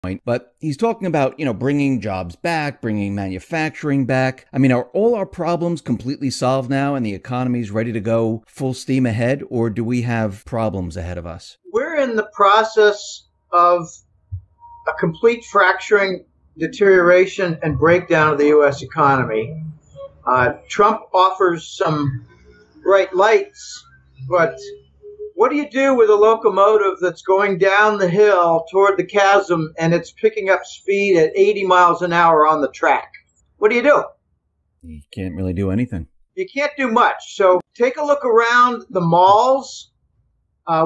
But he's talking about, bringing jobs back, bringing manufacturing back. I mean, are all our problems completely solved now and the economy's ready to go full steam ahead, or do we have problems ahead of us? We're in the process of a complete fracturing, deterioration, and breakdown of the U.S. economy. Trump offers some bright lights, but what do you do with a locomotive that's going down the hill toward the chasm and it's picking up speed at 80 miles an hour on the track? What do? You can't really do anything. You can't do much. So take a look around the malls.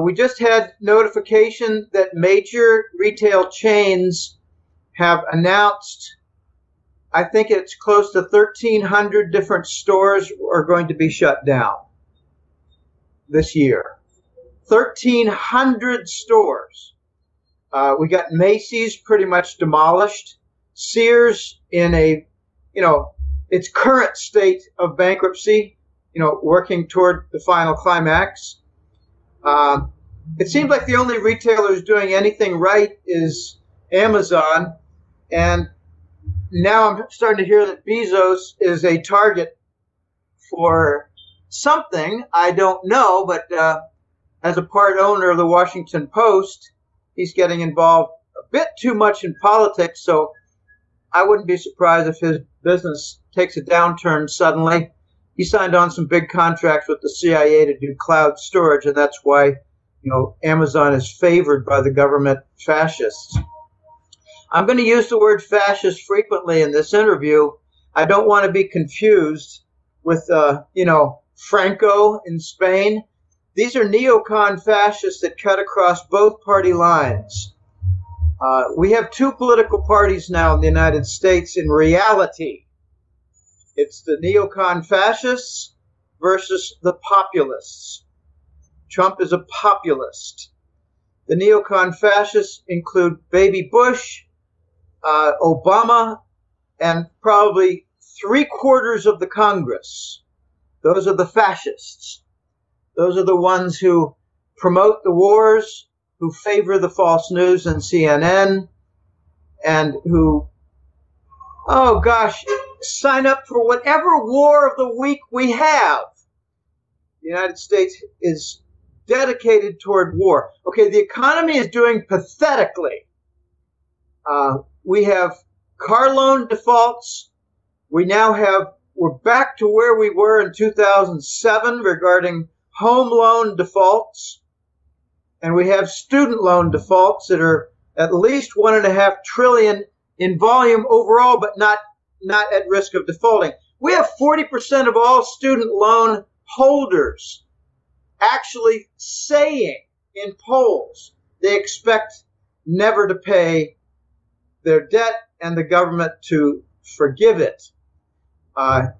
We just had notification that major retail chains have announced, I think it's close to 1,300 different stores are going to be shut down this year. 1,300 stores. We got Macy's pretty much demolished. Sears in its current state of bankruptcy, working toward the final climax. It seems like the only retailer who's doing anything right is Amazon. And now I'm starting to hear that Bezos is a target for something. I don't know, but as a part owner of the Washington Post, he's getting involved a bit too much in politics, so I wouldn't be surprised if his business takes a downturn suddenly. He signed on some big contracts with the CIA to do cloud storage, and that's why, Amazon is favored by the government fascists. I'm going to use the word fascist frequently in this interview. I don't want to be confused with, Franco in Spain. These are neocon fascists that cut across both party lines. We have two political parties now in the United States in reality. It's the neocon fascists versus the populists. Trump is a populist. The neocon fascists include Baby Bush, Obama, and probably 3/4 of the Congress. Those are the fascists. Those are the ones who promote the wars, who favor the false news and CNN, and who, sign up for whatever war of the week we have. The United States is dedicated toward war. Okay, the economy is doing pathetically. We have car loan defaults. We're back to where we were in 2007 regarding home loan defaults, and we have student loan defaults that are at least $1.5 trillion in volume overall, but not at risk of defaulting. We have 40% of all student loan holders actually saying in polls they expect never to pay their debt and the government to forgive it.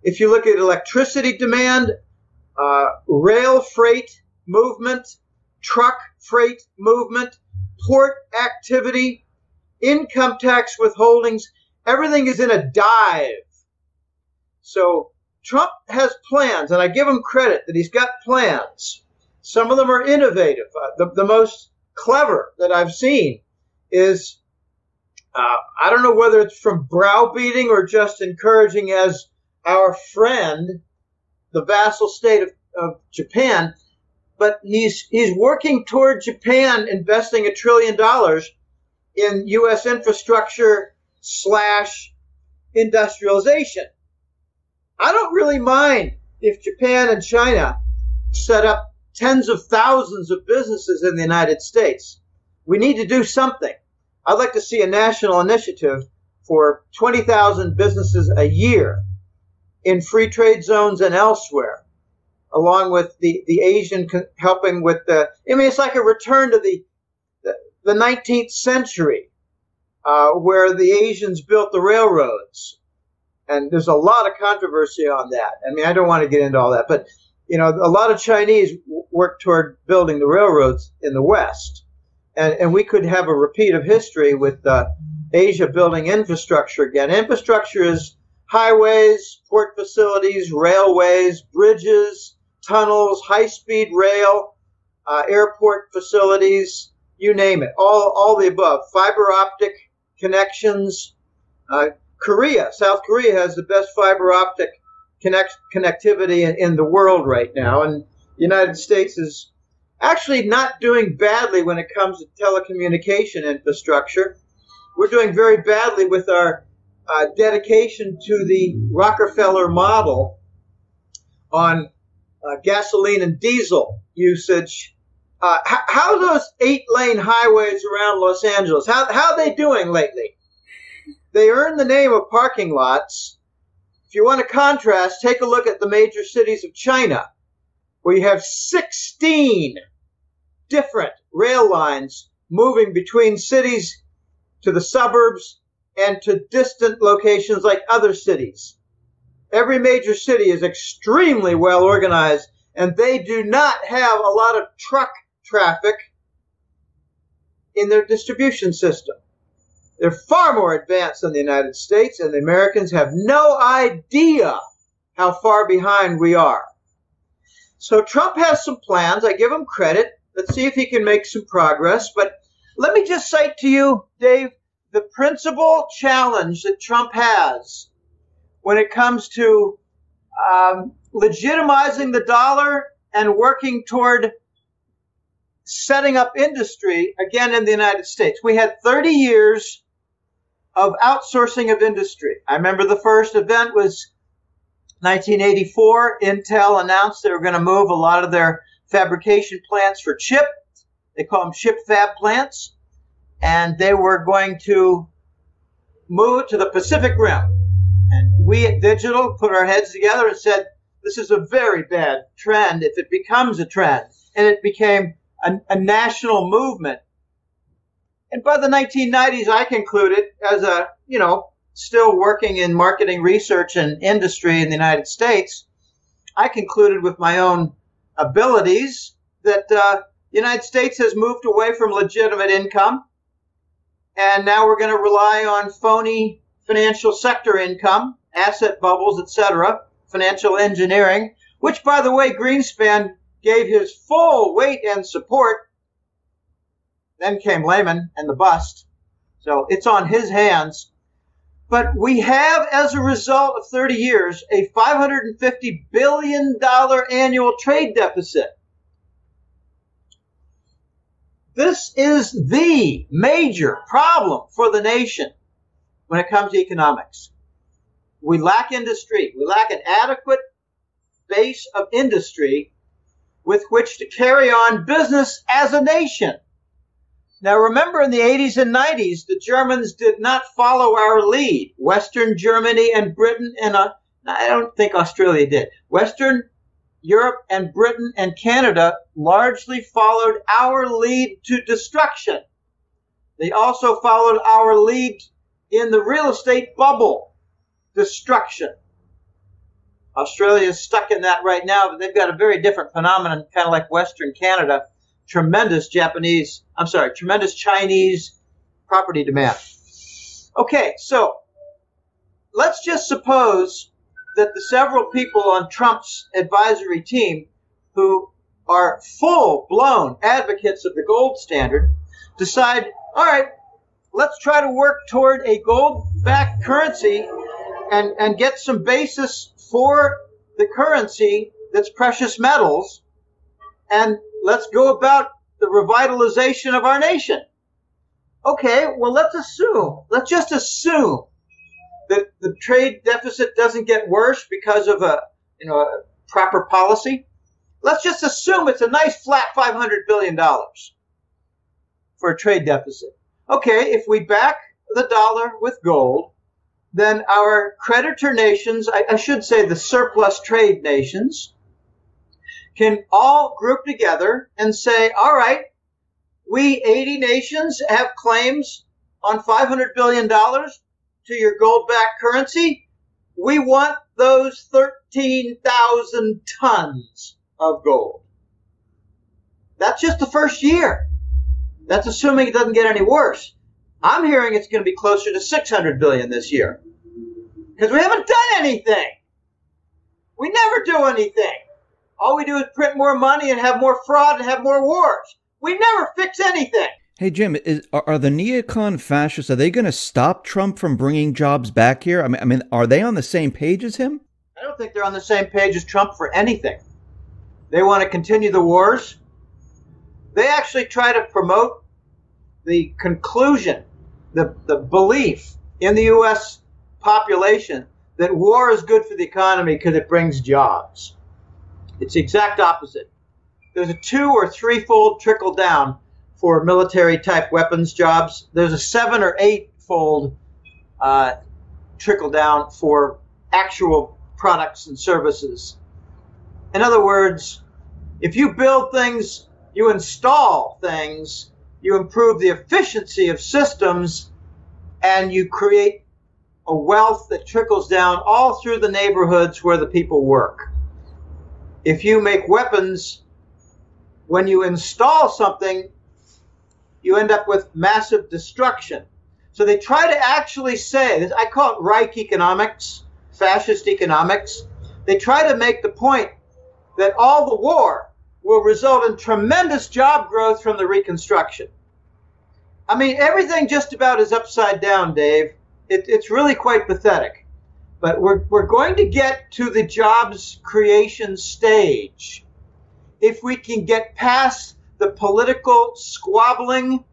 If you look at electricity demand, rail freight movement, truck freight movement, port activity, income tax withholdings, everything is in a dive. So Trump has plans, and I give him credit that he's got plans. Some of them are innovative. The most clever that I've seen is, I don't know whether it's from browbeating or just encouraging as our friend, the vassal state of Japan, but he's working toward Japan investing $1 trillion in U.S. infrastructure / industrialization. I don't really mind if Japan and China set up tens of thousands of businesses in the United States. We need to do something. I'd like to see a national initiative for 20,000 businesses a year in free trade zones and elsewhere, along with the Asian helping with it's like a return to the 19th century, where the Asians built the railroads. And there's a lot of controversy on that. I don't want to get into all that, but, a lot of Chinese worked toward building the railroads in the West. And we could have a repeat of history with Asia building infrastructure again. Infrastructure is highways, port facilities, railways, bridges, tunnels, high-speed rail, airport facilities, you name it, all the above. Fiber optic connections. South Korea has the best fiber optic connectivity in the world right now, and the United States is actually not doing badly when it comes to telecommunication infrastructure. We're doing very badly with our dedication to the Rockefeller model on gasoline and diesel usage. How are those 8-lane highways around Los Angeles? How are they doing lately? They earn the name of parking lots. If you want to contrast, take a look at the major cities of China, where you have 16 different rail lines moving between cities to the suburbs and to distant locations like other cities. Every major city is extremely well organized, and they do not have a lot of truck traffic in their distribution system. They're far more advanced than the United States, and the Americans have no idea how far behind we are. So Trump has some plans. I give him credit. Let's see if he can make some progress. But let me just cite to you, Dave, the principal challenge that Trump has when it comes to legitimizing the dollar and working toward setting up industry again in the United States. We had 30 years of outsourcing of industry. I remember the first event was 1984. Intel announced they were going to move a lot of their fabrication plants for chip. They call them chip fab plants. And they were going to move to the Pacific Rim. And we at Digital put our heads together and said, this is a very bad trend if it becomes a trend. And it became a national movement. And by the 1990s, I concluded, as a, still working in marketing research and industry in the United States, I concluded with my own abilities that the United States has moved away from legitimate income. And now we're going to rely on phony financial sector income, asset bubbles, etc., financial engineering, which, by the way, Greenspan gave his full weight and support. Then came Lehman and the bust. So it's on his hands. But we have, as a result of 30 years, a $550 billion annual trade deficit. This is the major problem for the nation when it comes to economics. We lack industry. We lack an adequate base of industry with which to carry on business as a nation. Now, remember, in the 80s and 90s, the Germans did not follow our lead. Western Germany and Britain, and I don't think Australia did. Western Europe and Britain and Canada largely followed our lead to destruction. They also followed our lead in the real estate bubble destruction. Australia is stuck in that right now, but they've got a very different phenomenon, kind of like Western Canada. Tremendous Chinese property demand. Okay, so let's just suppose that the several people on Trump's advisory team who are full-blown advocates of the gold standard decide, all right, let's try to work toward a gold-backed currency and get some basis for the currency that's precious metals, and let's go about the revitalization of our nation. Okay, well, let's just assume that the trade deficit doesn't get worse because of a proper policy. Let's just assume it's a nice flat $500 billion for a trade deficit. Okay, if we back the dollar with gold, then our creditor nations, I should say the surplus trade nations, can all group together and say, all right, we 80 nations have claims on $500 billion to your gold-backed currency. We want those 13,000 tons of gold. That's just the first year. That's assuming it doesn't get any worse. I'm hearing it's going to be closer to 600 billion this year because we haven't done anything. We never do anything. All we do is print more money and have more fraud and have more wars. We never fix anything. Hey, Jim, are the neocon fascists, are they going to stop Trump from bringing jobs back here? I mean, are they on the same page as him? I don't think they're on the same page as Trump for anything. They want to continue the wars. They actually try to promote the conclusion, the belief in the U.S. population that war is good for the economy because it brings jobs. It's the exact opposite. There's a 2 or 3-fold trickle down for military type weapons jobs. There's a 7 or 8-fold trickle down for actual products and services. In other words, if you build things, you install things, you improve the efficiency of systems, and you create a wealth that trickles down all through the neighborhoods where the people work. If you make weapons, when you install something, you end up with massive destruction. So they try to actually say, I call it Reich economics, fascist economics. They try to make the point that all the war will result in tremendous job growth from the reconstruction. I mean, everything just about is upside down, Dave. It's really quite pathetic. But we're going to get to the jobs creation stage if we can get past the political squabbling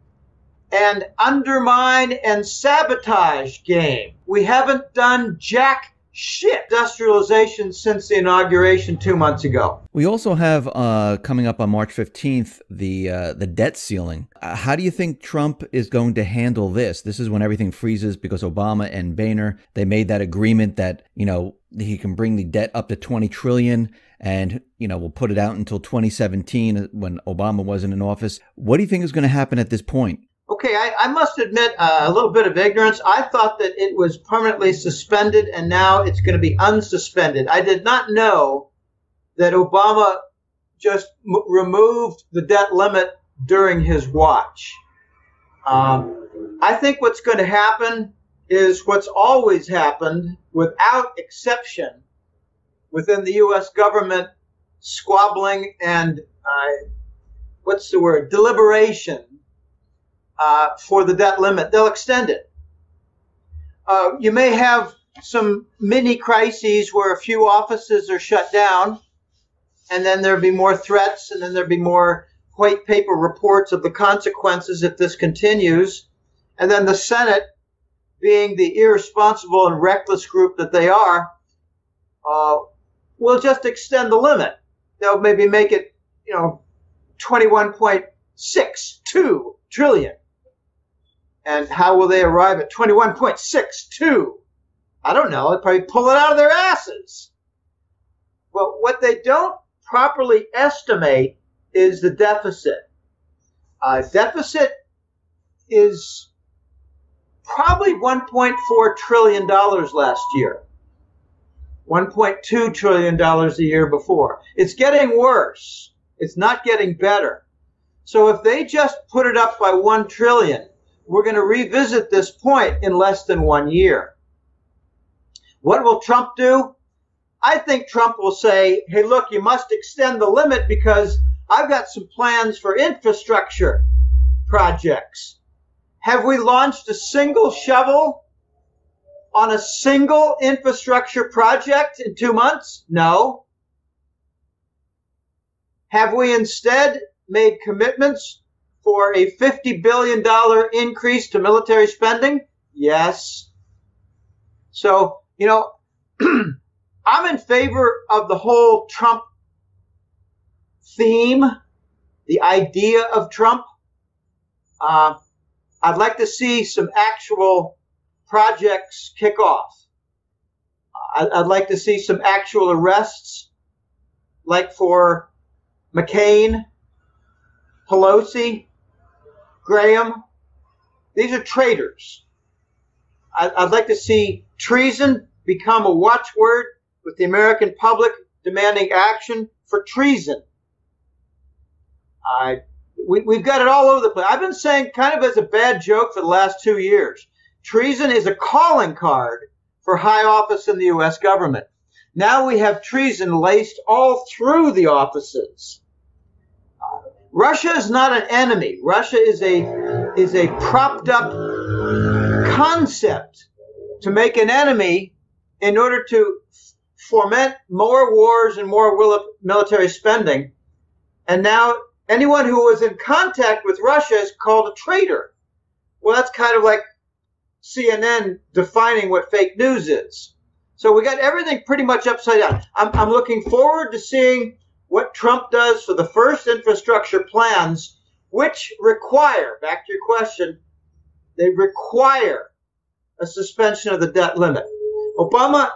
and undermine and sabotage game. We haven't done jack shit industrialization since the inauguration 2 months ago. We also have coming up on March 15th the debt ceiling. How do you think Trump is going to handle this? This is when everything freezes because Obama and Boehner, they made that agreement that, he can bring the debt up to 20 trillion and, we'll put it out until 2017 when Obama wasn't in office. What do you think is going to happen at this point? Okay, I must admit a little bit of ignorance. I thought that it was permanently suspended and now it's going to be unsuspended. I did not know that Obama just removed the debt limit during his watch. I think what's going to happen is what's always happened without exception within the U.S. government, squabbling and, deliberation. For the debt limit, they'll extend it. You may have some mini crises where a few offices are shut down, and then there'll be more threats, and then there'll be more white paper reports of the consequences if this continues. And then the Senate, being the irresponsible and reckless group that they are, will just extend the limit. They'll maybe make it, 21.62 trillion. And how will they arrive at 21.62? I don't know. They'll probably pull it out of their asses. Well, what they don't properly estimate is the deficit. Deficit is probably $1.4 trillion last year. $1.2 trillion a year before. It's getting worse. It's not getting better. So if they just put it up by 1 trillion, we're going to revisit this point in less than 1 year. What will Trump do? I think Trump will say, hey, look, you must extend the limit because I've got some plans for infrastructure projects. Have we launched a single shovel on a single infrastructure project in 2 months? No. Have we instead made commitments for a $50 billion increase to military spending? Yes. So, I'm in favor of the whole Trump theme, the idea of Trump. I'd like to see some actual projects kick off. I'd like to see some actual arrests, like for McCain, Pelosi, Graham. These are traitors. I'd like to see treason become a watchword with the American public demanding action for treason. We've got it all over the place. I've been saying kind of as a bad joke for the last 2 years, treason is a calling card for high office in the U.S. government. Now we have treason laced all through the offices. Russia is not an enemy. Russia is a propped up concept to make an enemy in order to foment more wars and more military spending. And now anyone who was in contact with Russia is called a traitor. Well, that's kind of like CNN defining what fake news is. So we got everything pretty much upside down. I'm looking forward to seeing what Trump does for the first infrastructure plans, which require, back to your question, they require a suspension of the debt limit. Obama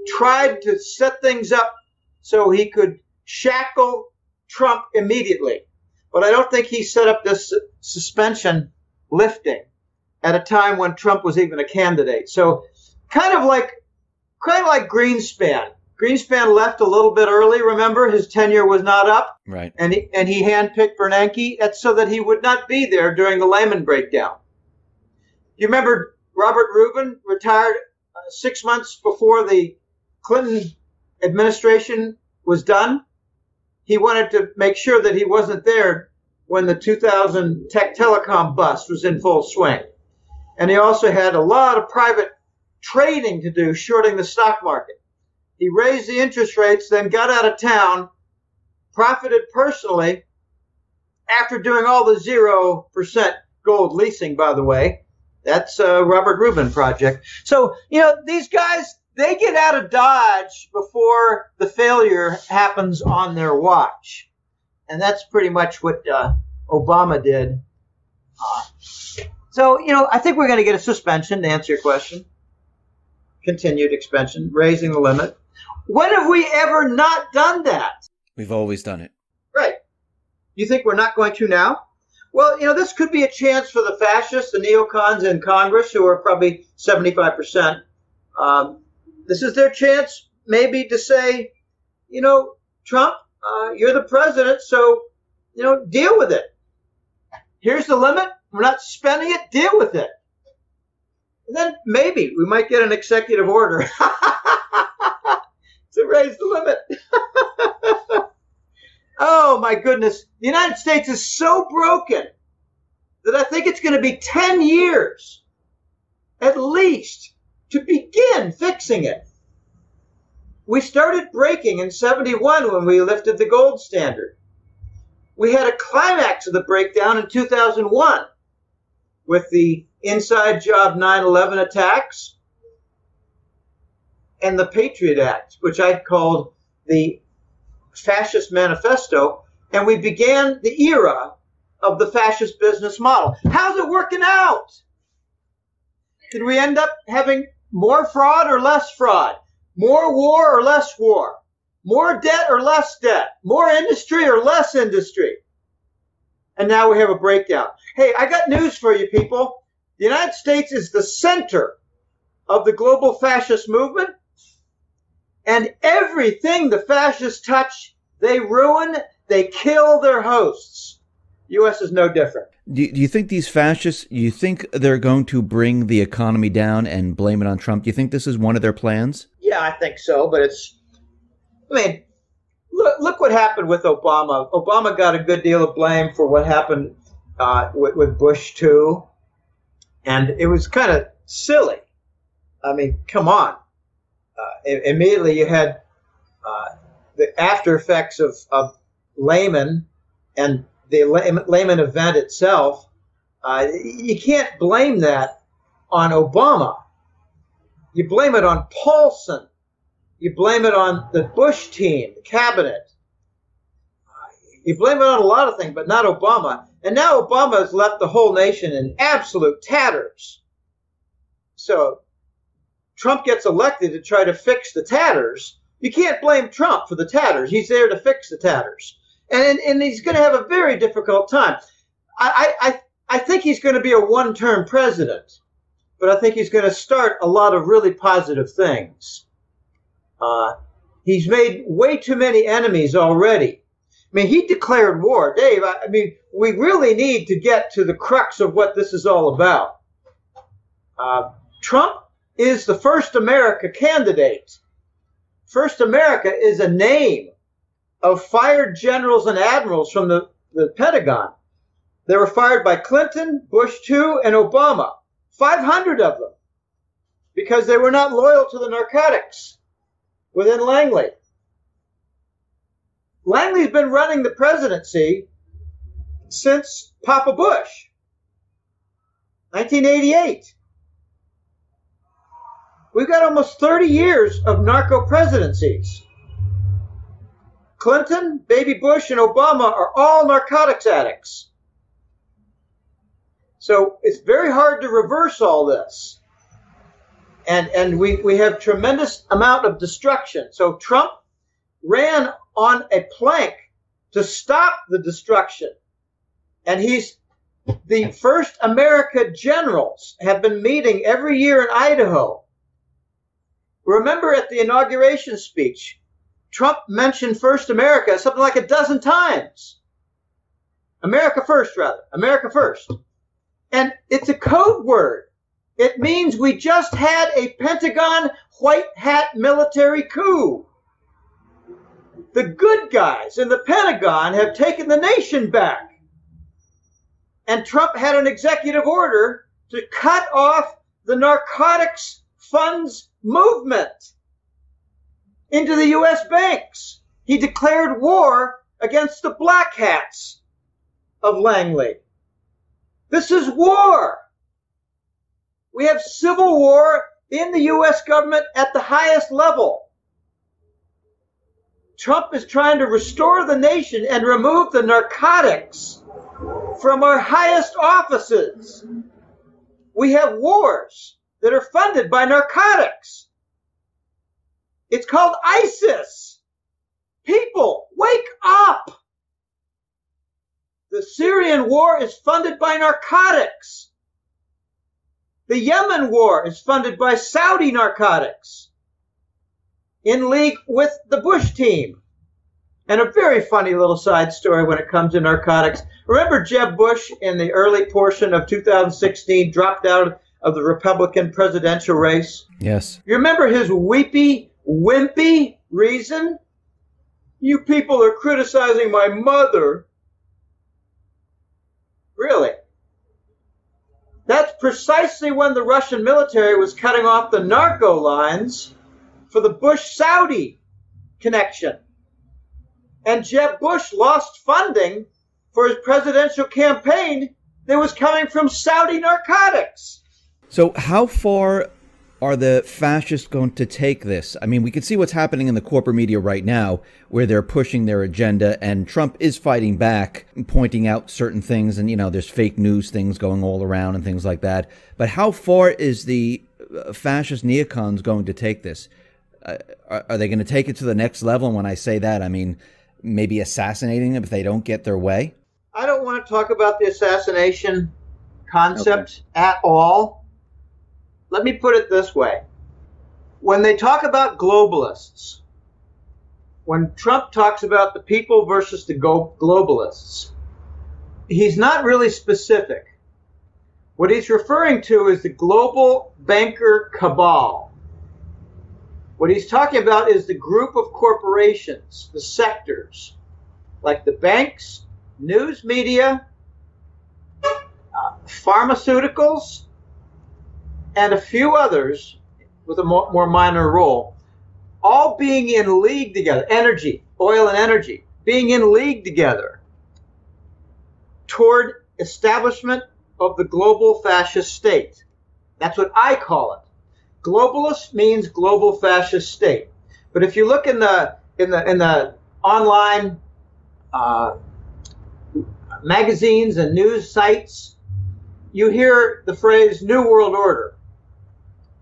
tried to set things up so he could shackle Trump immediately. But I don't think he set up this suspension lifting at a time when Trump was even a candidate. So kind of like Greenspan. Greenspan left a little bit early, remember? His tenure was not up. Right. And he handpicked Bernanke. That's so that he would not be there during the Lehman breakdown. You remember Robert Rubin retired 6 months before the Clinton administration was done? He wanted to make sure that he wasn't there when the 2000 tech telecom bust was in full swing. And he also had a lot of private trading to do, shorting the stock market. He raised the interest rates, then got out of town, profited personally after doing all the 0% gold leasing, by the way. That's a Robert Rubin project. So, these guys, they get out of Dodge before the failure happens on their watch. And that's pretty much what Obama did. So, I think we're going to get a suspension, to answer your question. Continued expansion, raising the limit. When have we ever not done that? We've always done it. Right. You think we're not going to now? Well, this could be a chance for the fascists, the neocons in Congress, who are probably 75%. This is their chance maybe to say, Trump, you're the president, so, deal with it. Here's the limit. We're not spending it. Deal with it. And then maybe we might get an executive order to raise the limit. Oh, my goodness. The United States is so broken that I think it's going to be 10 years at least to begin fixing it. We started breaking in 71 when we lifted the gold standard. We had a climax of the breakdown in 2001 with the inside job 9/11 attacks and the Patriot Act, which I called the Fascist Manifesto, and we began the era of the fascist business model. How's it working out? Did we end up having more fraud or less fraud? More war or less war? More debt or less debt? More industry or less industry? And now we have a breakdown. Hey, I got news for you people. The United States is the center of the global fascist movement. And everything the fascists touch, they ruin, they kill their hosts. U.S. is no different. Do you think these fascists, you think they're going to bring the economy down and blame it on Trump? Do you think this is one of their plans? Yeah, I think so, but look what happened with Obama. Obama got a good deal of blame for what happened with Bush, too. And it was kind of silly. Come on. Immediately you had the after effects of Lehman and the Lehman event itself. You can't blame that on Obama. You blame it on Paulson. You blame it on the Bush team, the cabinet. You blame it on a lot of things, but not Obama. And now Obama has left the whole nation in absolute tatters. So Trump gets elected to try to fix the tatters. You can't blame Trump for the tatters. He's there to fix the tatters. And he's going to have a very difficult time. I think he's going to be a one-term president, but I think he's going to start a lot of really positive things. He's made way too many enemies already. He declared war. Dave, we really need to get to the crux of what this is all about. Trump is the First America candidate. First America is a name of fired generals and admirals from the Pentagon. They were fired by Clinton, Bush II, and Obama. 500 of them, because they were not loyal to the narcotics within Langley. Langley's been running the presidency since Papa Bush, 1988. We've got almost 30 years of narco presidencies. Clinton, Baby Bush, and Obama are all narcotics addicts. So it's very hard to reverse all this. And we have tremendous amount of destruction. So Trump ran on a plank to stop the destruction. And the first America generals have been meeting every year in Idaho. Remember at the inauguration speech, Trump mentioned First America something like a dozen times. America first, rather. America first. And it's a code word. It means we just had a Pentagon white hat military coup. The good guys in the Pentagon have taken the nation back. And Trump had an executive order to cut off the narcotics funds movement into the U.S. banks. He declared war against the black hats of Langley. This is war. We have civil war in the U.S. government at the highest level. Trump is trying to restore the nation and remove the narcotics from our highest offices. We have wars that are funded by narcotics. It's called ISIS. People, wake up. The Syrian war is funded by narcotics. The Yemen war is funded by Saudi narcotics in league with the Bush team. And a very funny little side story when it comes to narcotics. Remember Jeb Bush in the early portion of 2016 dropped out of the Republican presidential race? Yes. You remember his weepy, wimpy reason? You people are criticizing my mother. Really? That's precisely when the Russian military was cutting off the narco lines for the Bush-Saudi connection. And Jeb Bush lost funding for his presidential campaign that was coming from Saudi narcotics. So how far are the fascists going to take this? I mean, we can see what's happening in the corporate media right now, where they're pushing their agenda, and Trump is fighting back, pointing out certain things, and, you know, there's fake news things going all around and things like that. But how far is the fascist neocons going to take this? Are they going to take it to the next level? And when I say that, I mean maybe assassinating them if they don't get their way? I don't want to talk about the assassination concept at all. Let me put it this way. When they talk about globalists, when Trump talks about the people versus the globalists, he's not really specific. What he's referring to is the global banker cabal. What he's talking about is the group of corporations, the sectors, like the banks, news media, pharmaceuticals, and a few others with a more minor role, all being in league together, energy, oil and energy, being in league together toward establishment of the global fascist state. That's what I call it. Globalist means global fascist state. But if you look in the online magazines and news sites, you hear the phrase New World Order,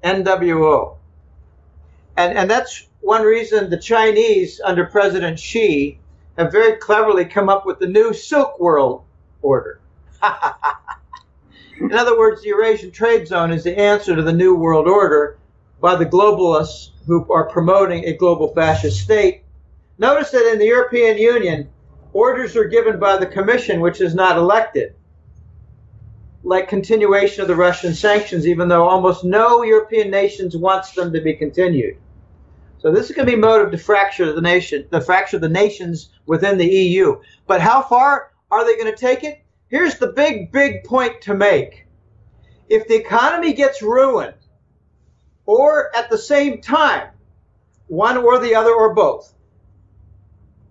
NWO. And that's one reason the Chinese, under President Xi, have very cleverly come up with the new Silk World Order. In other words, the Eurasian Trade Zone is the answer to the New World Order by the globalists who are promoting a global fascist state. Notice that in the European Union, orders are given by the Commission, which is not elected, like continuation of the Russian sanctions, even though almost no European nations wants them to be continued. So this is going to be motive to fracture the nation, to fracture the nations within the EU. But how far are they going to take it? Here's the big point to make. If the economy gets ruined, or at the same time, one or the other or both,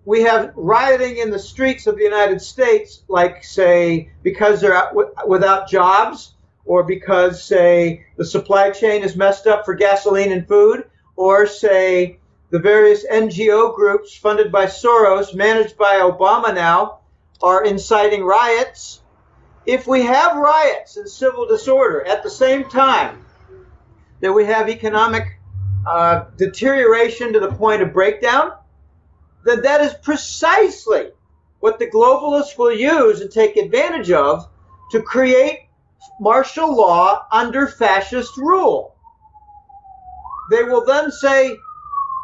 we have rioting in the streets of the United States, like, say, because they're without jobs, or because, say, the supply chain is messed up for gasoline and food, or, say, the various NGO groups funded by Soros, managed by Obama now, are inciting riots. If we have riots and civil disorder at the same time that we have economic deterioration to the point of breakdown, then that is precisely what the globalists will use and take advantage of to create martial law under fascist rule. They will then say,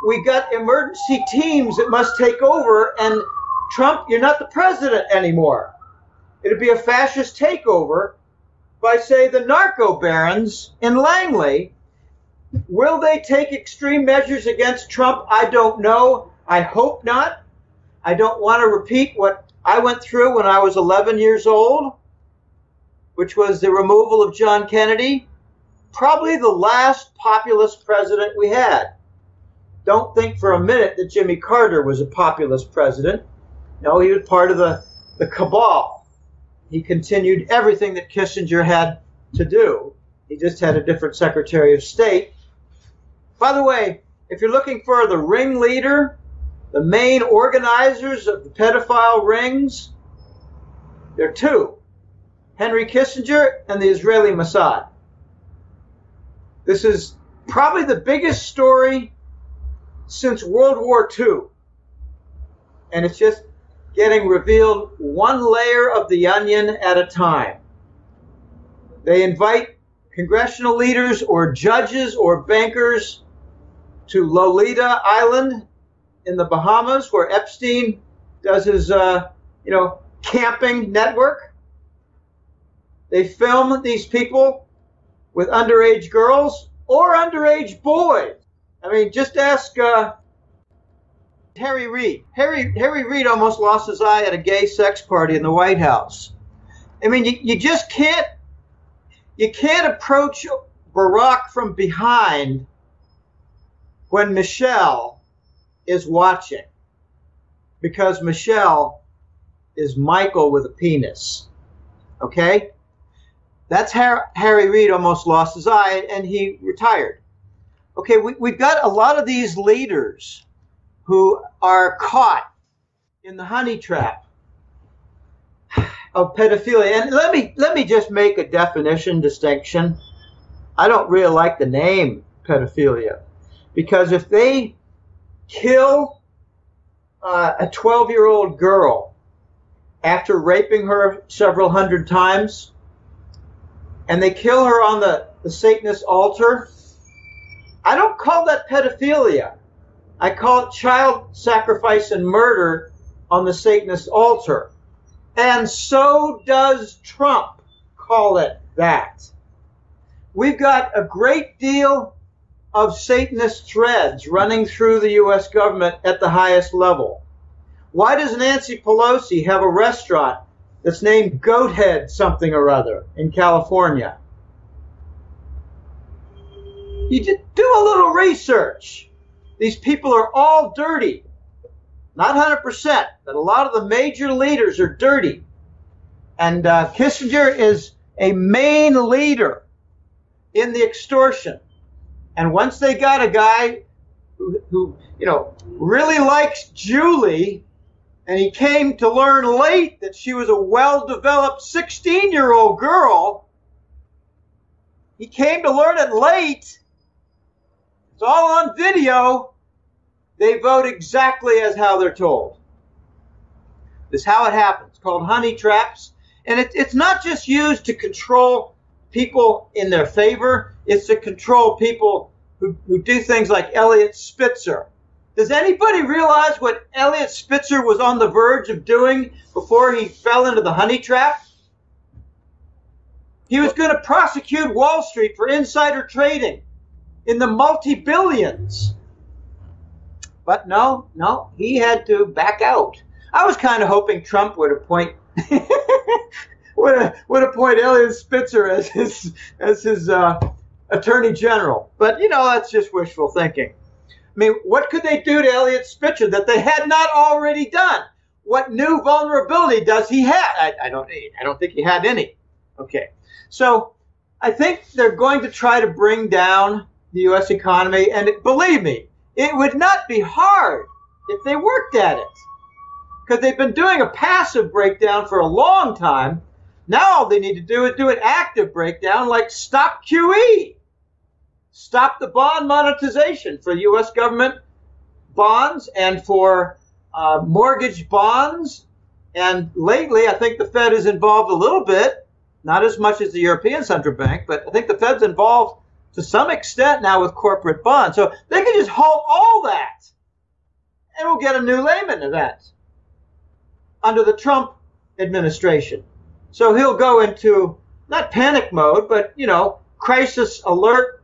we got emergency teams that must take over, and Trump, you're not the president anymore. It'd be a fascist takeover by, say, the narco barons in Langley. Will they take extreme measures against Trump? I don't know. I hope not. I don't want to repeat what I went through when I was 11 years old, which was the removal of John Kennedy, probably the last populist president we had. Don't think for a minute that Jimmy Carter was a populist president. No, he was part of the cabal. He continued everything that Kissinger had to do. He just had a different Secretary of State. By the way, if you're looking for the ringleader, the main organizers of the pedophile rings, there are two: Henry Kissinger and the Israeli Mossad. This is probably the biggest story since World War II. And it's just getting revealed one layer of the onion at a time. They invite congressional leaders or judges or bankers to Lolita Island in the Bahamas, where Epstein does his, camping network. They film these people with underage girls or underage boys. I mean, just ask Harry Reid. Harry Reid almost lost his eye at a gay sex party in the White House. I mean, you just can't approach Barack from behind when Michelle is watching, because Michelle is Michael with a penis. Okay? That's Harry Reid almost lost his eye and he retired. Okay, we've got a lot of these leaders who are caught in the honey trap of pedophilia. And let me just make a definition distinction. I don't really like the name pedophilia, because if they kill a 12-year-old girl after raping her several hundred times, and they kill her on the Satanist altar, I don't call that pedophilia. I call it child sacrifice and murder on the Satanist altar. And so does Trump call it that. We've got a great deal of Satanist threads running through the U.S. government at the highest level. Why does Nancy Pelosi have a restaurant that's named Goathead something or other in California? You just do a little research. These people are all dirty. Not 100%, but a lot of the major leaders are dirty. And Kissinger is a main leader in the extortion. And once they got a guy who really likes Julie, and he came to learn late that she was a well-developed 16-year-old girl, he came to learn it late. It's all on video. They vote exactly as how they're told. This is how it happens. It's called honey traps. And it's not just used to control people in their favor. It's to control people who do things like Elliot Spitzer. Does anybody realize what Elliot Spitzer was on the verge of doing before he fell into the honey trap? He was going to prosecute Wall Street for insider trading in the multi-billions. But no, he had to back out. I was kind of hoping Trump would appoint would appoint Eliot Spitzer as his attorney general. But that's just wishful thinking. I mean, what could they do to Eliot Spitzer that they had not already done? What new vulnerability does he have? I don't think he had any. Okay, so I think they're going to try to bring down the U.S. economy, and believe me, it would not be hard if they worked at it, because they've been doing a passive breakdown for a long time. Now all they need to do is do an active breakdown, like stop QE, stop the bond monetization for U.S. government bonds and for mortgage bonds. And lately, I think the Fed is involved a little bit, not as much as the European Central Bank, but I think the Fed's involved to some extent now with corporate bonds. So they can just halt all that, and we'll get a new Lehman event under the Trump administration. So he'll go into not panic mode, but, crisis alert,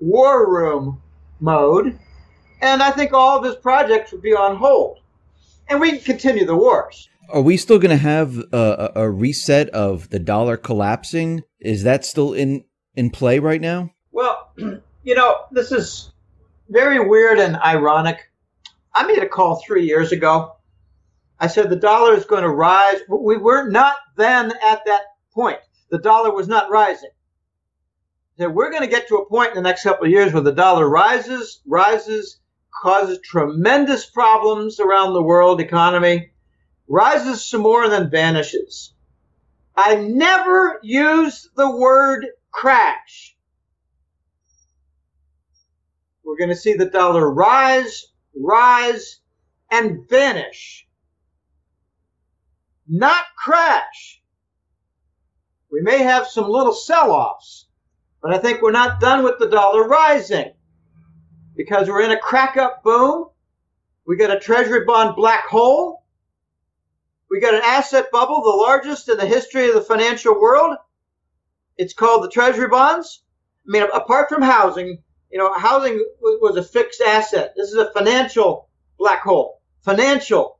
war room mode. And I think all of his projects would be on hold. And we can continue the wars. Are we still going to have a reset of the dollar collapsing? Is that still in play right now? Well, this is very weird and ironic. I made a call 3 years ago. I said the dollar is going to rise. We were not then at that point. The dollar was not rising. I said we're going to get to a point in the next couple of years where the dollar rises, causes tremendous problems around the world economy, rises some more, and then vanishes. I never used the word crash. We're going to see the dollar rise, and vanish. Not crash. We may have some little sell-offs, but I think we're not done with the dollar rising, because we're in a crack-up boom. We got a treasury bond black hole. We got an asset bubble, the largest in the history of the financial world. It's called the treasury bonds. I mean, apart from housing, housing was a fixed asset. This is a financial black hole. Financial.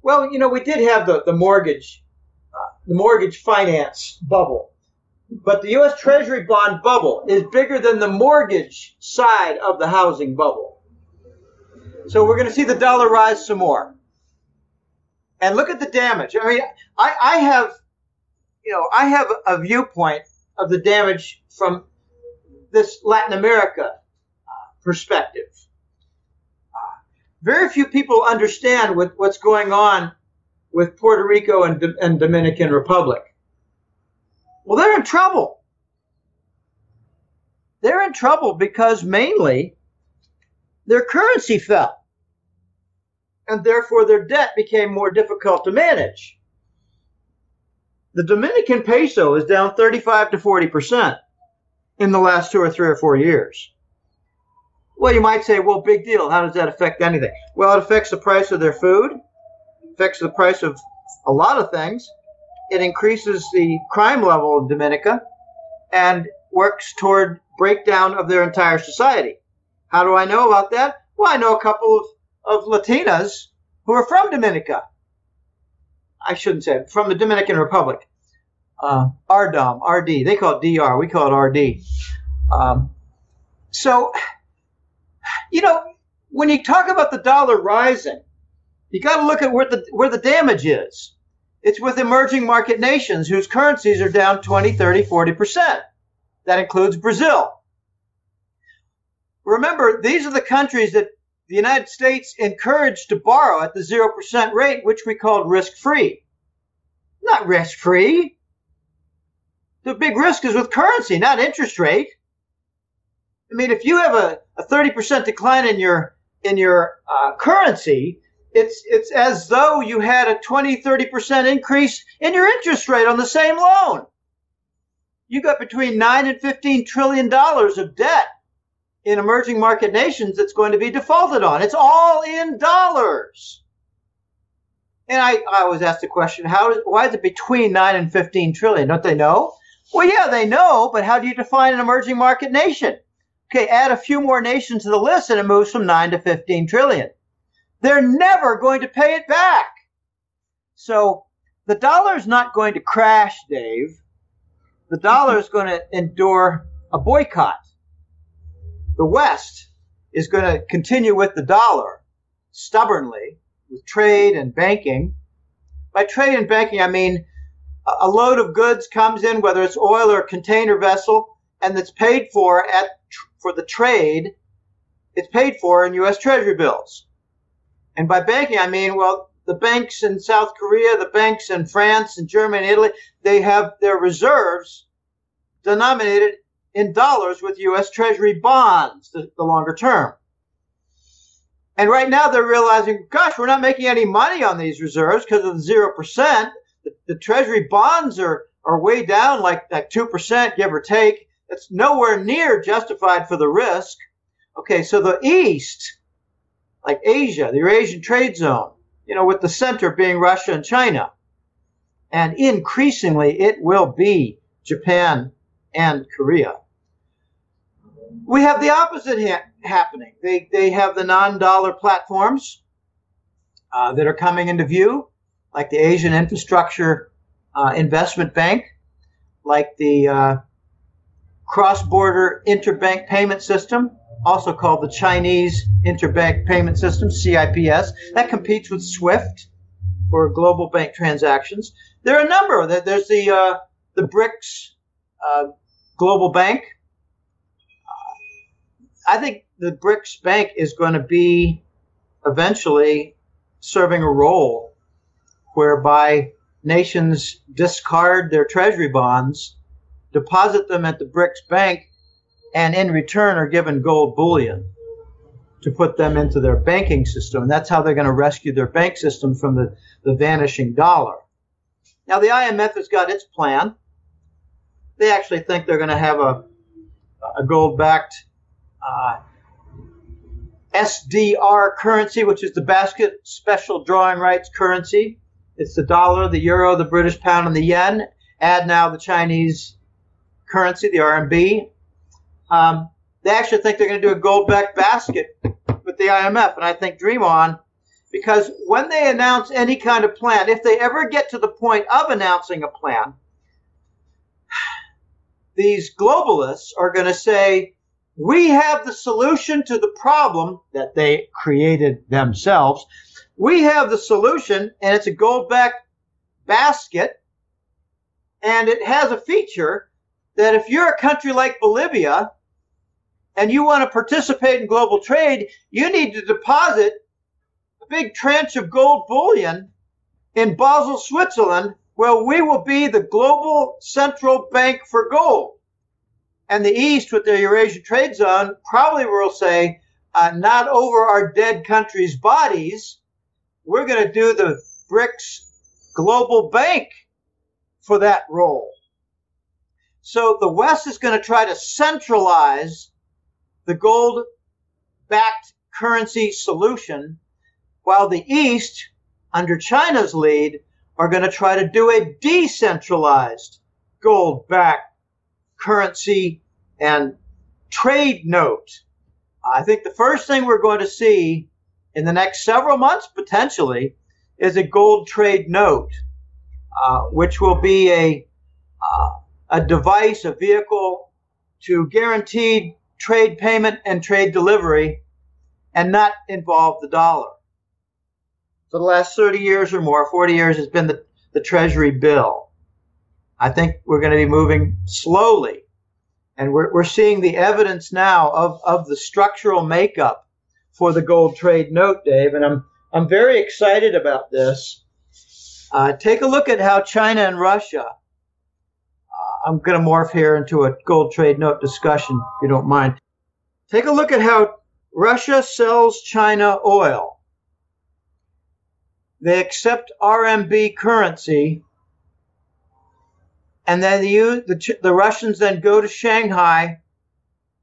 We did have the mortgage finance bubble. But the U.S. Treasury bond bubble is bigger than the mortgage side of the housing bubble. So we're going to see the dollar rise some more. And look at the damage. I mean, I have a viewpoint of the damage from this Latin America perspective. Very few people understand what's going on with Puerto Rico and Dominican Republic. Well, they're in trouble. They're in trouble because mainly their currency fell, and therefore their debt became more difficult to manage. The Dominican peso is down 35 to 40% in the last 2 or 3 or 4 years. Well, you might say, well, big deal. How does that affect anything? Well, it affects the price of their food, affects the price of a lot of things. It increases the crime level in Dominica and works toward breakdown of their entire society. How do I know about that? Well, I know a couple of Latinas who are from Dominica. I shouldn't say it, from the Dominican Republic. RDOM, RD. They call it DR. We call it RD. So, when you talk about the dollar rising, you got to look at where the damage is. It's with emerging market nations whose currencies are down 20, 30, 40%. That includes Brazil. Remember, these are the countries that the United States encouraged to borrow at the 0% rate, which we called risk-free. Not risk-free. The big risk is with currency, not interest rate. I mean, if you have a 30% decline in your currency, it's as though you had a 20, 30% increase in your interest rate on the same loan. You got between $9 and $15 trillion of debt in emerging market nations that's going to be defaulted on. It's all in dollars. And I always ask the question, why is it between 9 and 15 trillion? Don't they know? Well, yeah, they know, but how do you define an emerging market nation? Okay, add a few more nations to the list and it moves from 9 to 15 trillion. They're never going to pay it back. So the dollar is not going to crash, Dave. The dollar is going to endure a boycott. The West is going to continue with the dollar stubbornly with trade and banking. By trade and banking, I mean a load of goods comes in, whether it's oil or a container vessel, and that's paid for for the trade, it's paid for in U.S. Treasury bills. And by banking, I mean, well, the banks in South Korea, the banks in France and Germany and Italy, they have their reserves denominated in dollars with U.S. Treasury bonds, the longer term. And right now they're realizing, gosh, we're not making any money on these reserves because of the 0%. The Treasury bonds are way down, like 2%, give or take. It's nowhere near justified for the risk. Okay, so the East, like Asia, the Eurasian trade zone, with the center being Russia and China. And increasingly, it will be Japan and Korea. We have the opposite happening. They have the non-dollar platforms that are coming into view, like the Asian Infrastructure Investment Bank, like the Cross-Border Interbank Payment System, also called the Chinese Interbank Payment System, CIPS. That competes with SWIFT for global bank transactions. There are a number. There's the BRICS Global Bank. I think the BRICS Bank is going to be eventually serving a role whereby nations discard their treasury bonds, deposit them at the BRICS Bank, and in return are given gold bullion to put them into their banking system. And that's how they're going to rescue their bank system from the vanishing dollar. Now, the IMF has got its plan. They actually think they're going to have a gold-backed SDR currency, which is the basket special drawing rights currency. It's the dollar, the euro, the British pound, and the yen. Add now the Chinese currency, the RMB. They actually think they're going to do a gold-backed basket with the IMF, and I think dream on, because when they announce any kind of plan, if they ever get to the point of announcing a plan, these globalists are going to say, we have the solution to the problem that they created themselves. We have the solution, and it's a gold-backed basket, and it has a feature that if you're a country like Bolivia and you want to participate in global trade, you need to deposit a big tranche of gold bullion in Basel, Switzerland, where we will be the global central bank for gold. And the East, with their Eurasian trade zone, probably will say, not over our dead countries' bodies. We're going to do the BRICS global bank for that role. So the West is going to try to centralize the gold-backed currency solution, while the East, under China's lead, are going to try to do a decentralized gold-backed currency and trade note. I think the first thing we're going to see in the next several months, potentially, is a gold trade note, which will be a device, a vehicle to guaranteed trade payment and trade delivery and not involve the dollar. For the last 30 years or more, 40 years, has been the Treasury bill. I think we're going to be moving slowly. And we're seeing the evidence now of the structural makeup for the gold trade note, Dave. And I'm very excited about this. Take a look at how China and Russia, I'm going to morph here into a gold trade note discussion, if you don't mind. Take a look at how Russia sells China oil. They accept RMB currency, and then the Russians then go to Shanghai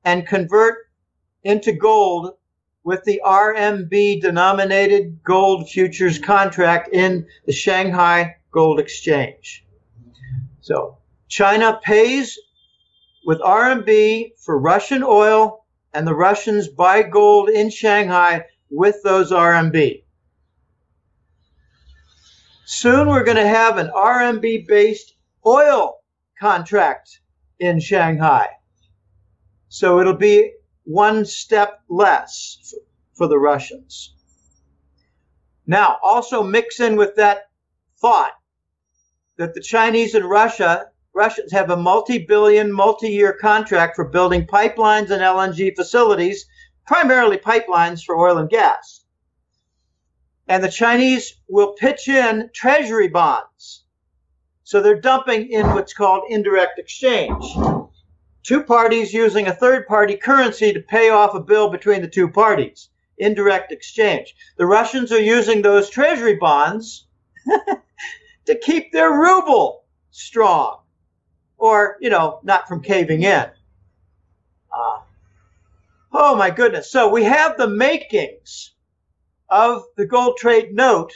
and convert into gold with the RMB denominated gold futures contract in the Shanghai Gold Exchange. So China pays with RMB for Russian oil and the Russians buy gold in Shanghai with those RMB. Soon we're going to have an RMB-based oil contract in Shanghai. So it'll be one step less for the Russians. Now, also mix in with that thought that the Chinese and Russians have a multi-billion, multi-year contract for building pipelines and LNG facilities, primarily pipelines for oil and gas. And the Chinese will pitch in treasury bonds. So they're dumping in what's called indirect exchange. Two parties using a third-party currency to pay off a bill between the two parties. Indirect exchange. The Russians are using those treasury bonds to keep their ruble strong, or, not from caving in. Oh my goodness. So we have the makings of the gold trade note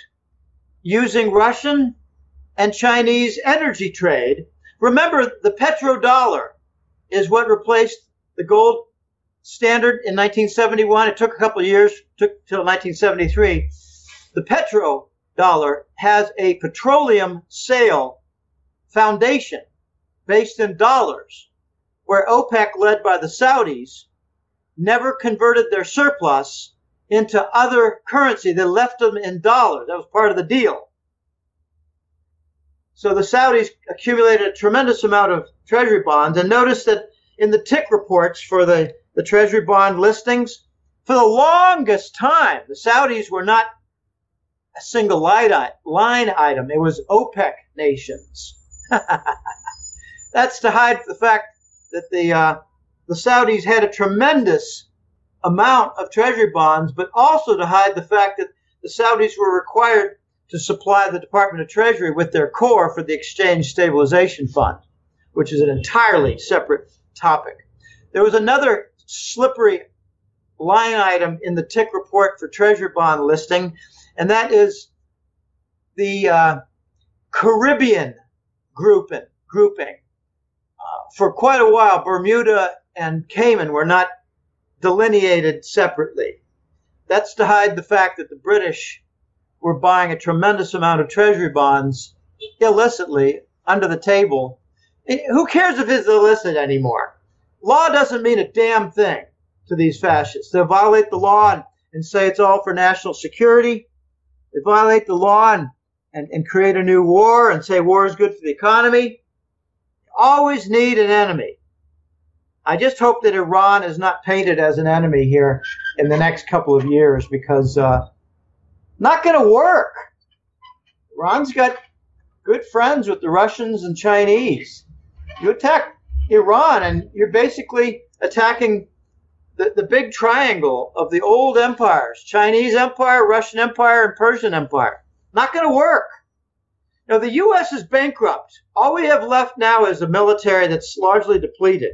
using Russian and Chinese energy trade. Remember, the petrodollar is what replaced the gold standard in 1971. It took a couple of years, took till 1973. The petrodollar has a petroleum sale foundation based in dollars, where OPEC, led by the Saudis, never converted their surplus into other currency. They left them in dollars. That was part of the deal. So the Saudis accumulated a tremendous amount of treasury bonds, and notice that in the tick reports for the treasury bond listings, for the longest time, the Saudis were not a single line item. It was OPEC nations. That's to hide the fact that the Saudis had a tremendous amount of treasury bonds, but also to hide the fact that the Saudis were required to supply the Department of Treasury with their core for the Exchange Stabilization Fund, which is an entirely separate topic. There was another slippery line item in the tick report for treasury bond listing, and that is the Caribbean grouping. For quite a while, Bermuda and Cayman were not delineated separately. That's to hide the fact that the British were buying a tremendous amount of treasury bonds illicitly under the table. Who cares if it's illicit anymore? Law doesn't mean a damn thing to these fascists. They'll violate the law and say it's all for national security. They violate the law and create a new war and say war is good for the economy. Always need an enemy. I just hope that Iran is not painted as an enemy here in the next couple of years, because not going to work. Iran's got good friends with the Russians and Chinese. You attack Iran and you're basically attacking the big triangle of the old empires: Chinese Empire, Russian Empire, and Persian Empire. Not going to work. Now, the U.S. is bankrupt. All we have left now is a military that's largely depleted.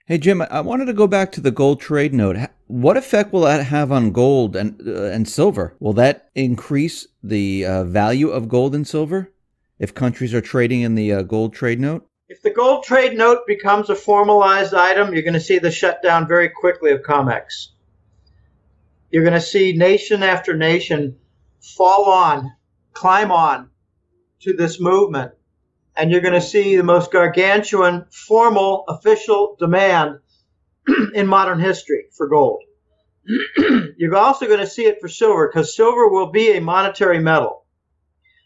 Hey, Jim, I wanted to go back to the gold trade note. What effect will that have on gold and silver? Will that increase the value of gold and silver if countries are trading in the gold trade note? If the gold trade note becomes a formalized item, you're going to see the shutdown very quickly of COMEX. You're going to see nation after nation climb on to this movement, and you're going to see the most gargantuan formal official demand in modern history for gold. You're also going to see it for silver, because silver will be a monetary metal.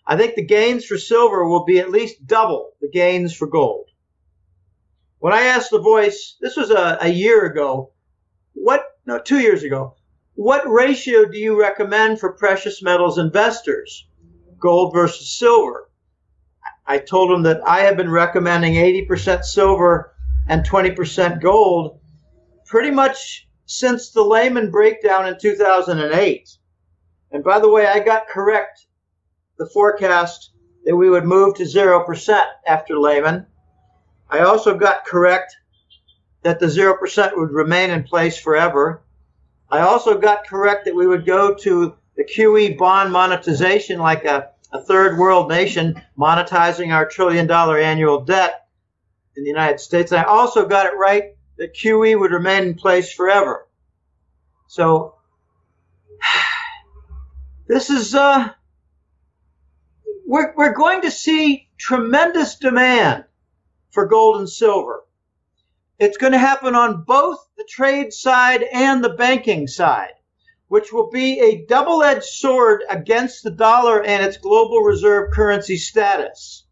I think the gains for silver will be at least double the gains for gold. When I asked The Voice, this was a year ago, 2 years ago, what ratio do you recommend for precious metals investors, gold versus silver? I told them that I have been recommending 80% silver and 20% gold pretty much since the Lehman breakdown in 2008. And by the way, I got correct the forecast that we would move to 0% after Lehman. I also got correct that the 0% would remain in place forever. I also got correct that we would go to the QE bond monetization like a third world nation, monetizing our $1 trillion annual debt in the United States. And I also got it right that QE would remain in place forever. So this is we're going to see tremendous demand for gold and silver. It's going to happen on both the trade side and the banking side, which will be a double-edged sword against the dollar and its global reserve currency status.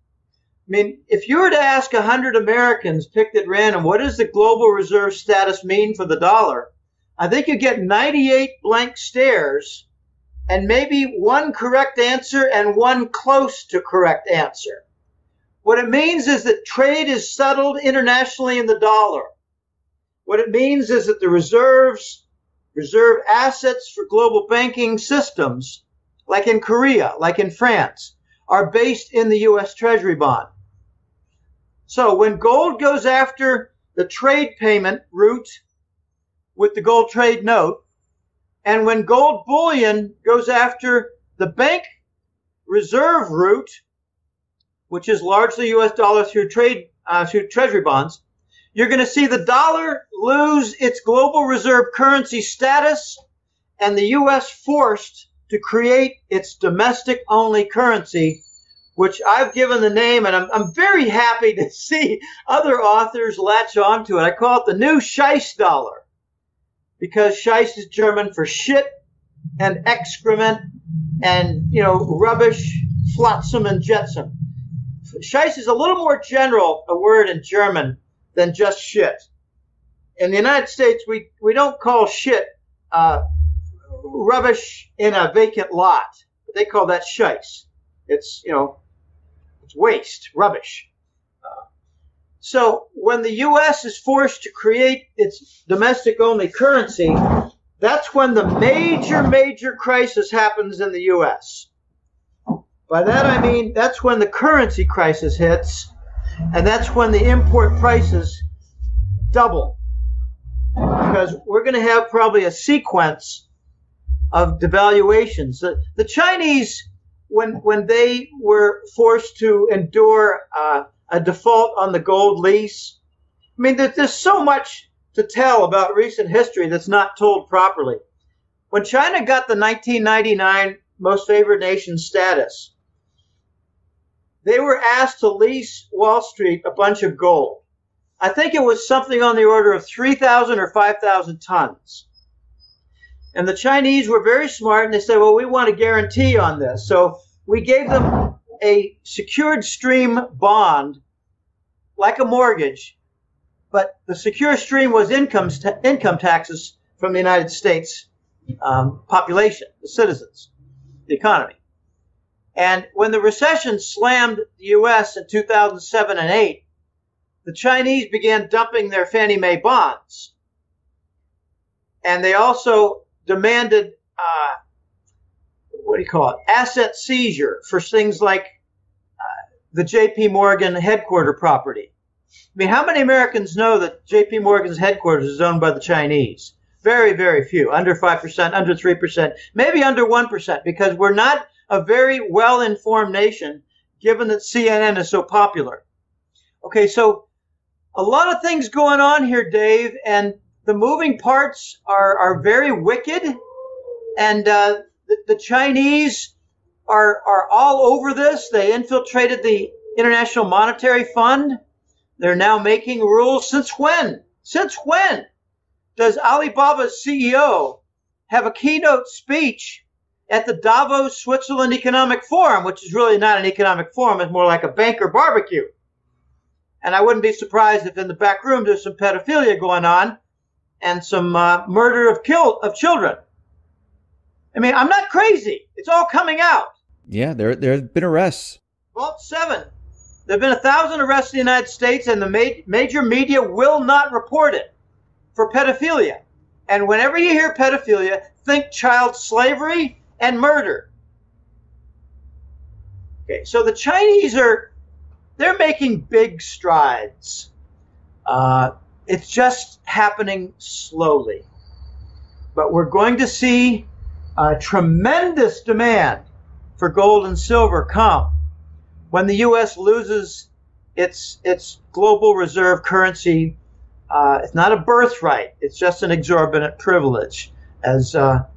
I mean, if you were to ask 100 Americans picked at random, what does the global reserve status mean for the dollar? I think you get 98 blank stares and maybe one correct answer and one close to correct answer. What it means is that trade is settled internationally in the dollar. What it means is that the reserve assets for global banking systems, like in Korea, like in France, are based in the U.S. Treasury bond. So when gold goes after the trade payment route with the gold trade note, and when gold bullion goes after the bank reserve route, which is largely U.S. dollar through treasury bonds, you're going to see the dollar lose its global reserve currency status and the U.S. forced to create its domestic-only currency, which I've given the name, and I'm very happy to see other authors latch onto it. I call it the new Scheiss dollar, because Scheiss is German for shit and excrement and, rubbish, flotsam and jetsam. Scheiss is a little more general a word in German than just shit. In the United States, we don't call shit rubbish in a vacant lot. They call that Scheiss. It's, it's waste, rubbish. So when the U.S. is forced to create its domestic-only currency, that's when the major crisis happens in the U.S. By that I mean that's when the currency crisis hits, and that's when the import prices double. Because we're going to have probably a sequence of devaluations. The Chinese, when they were forced to endure a default on the gold lease, I mean, there's so much to tell about recent history that's not told properly. When China got the 1999 most favored nation status, they were asked to lease Wall Street a bunch of gold. I think it was something on the order of 3,000 or 5,000 tons. And the Chinese were very smart, and they said, well, we want a guarantee on this. So we gave them a secured stream bond, like a mortgage, but the secure stream was income taxes from the United States population, the citizens, the economy. And when the recession slammed the U.S. in 2007 and 8, the Chinese began dumping their Fannie Mae bonds. And they also demanded, asset seizure for things like the J.P. Morgan headquarter property. I mean, how many Americans know that J.P. Morgan's headquarters is owned by the Chinese? Very, very few. Under 5%, under 3%, maybe under 1%, because we're not a very well-informed nation, given that CNN is so popular. Okay, so a lot of things going on here, Dave, and the moving parts are very wicked, and the Chinese are all over this. They infiltrated the International Monetary Fund. They're now making rules. Since when? Since when does Alibaba's CEO have a keynote speech at the Davos, Switzerland Economic Forum, which is really not an economic forum, it's more like a banker barbecue? And I wouldn't be surprised if in the back room there's some pedophilia going on and some murder of children. I mean, I'm not crazy. It's all coming out. Yeah, there have been arrests. Vault 7. There have been 1,000 arrests in the United States, and the major media will not report it for pedophilia. And whenever you hear pedophilia, think child slavery and murder. Okay, so the Chinese they're making big strides. It's just happening slowly. But we're going to see a tremendous demand for gold and silver come when the U.S. loses its global reserve currency. It's not a birthright. It's just an exorbitant privilege. as the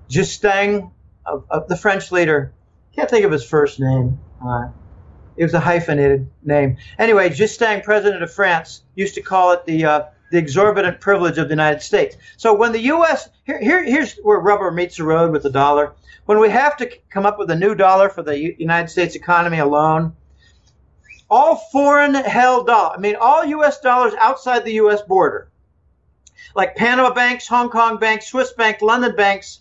Justin of the French leader. Can't think of his first name. It was a hyphenated name. Anyway, Justin, president of France, used to call it the exorbitant privilege of the United States. So when the U.S. Here's where rubber meets the road with the dollar. When we have to come up with a new dollar for the United States economy alone, all foreign-held dollars, I mean, all U.S. dollars outside the U.S. border, like Panama banks, Hong Kong banks, Swiss bank, London banks,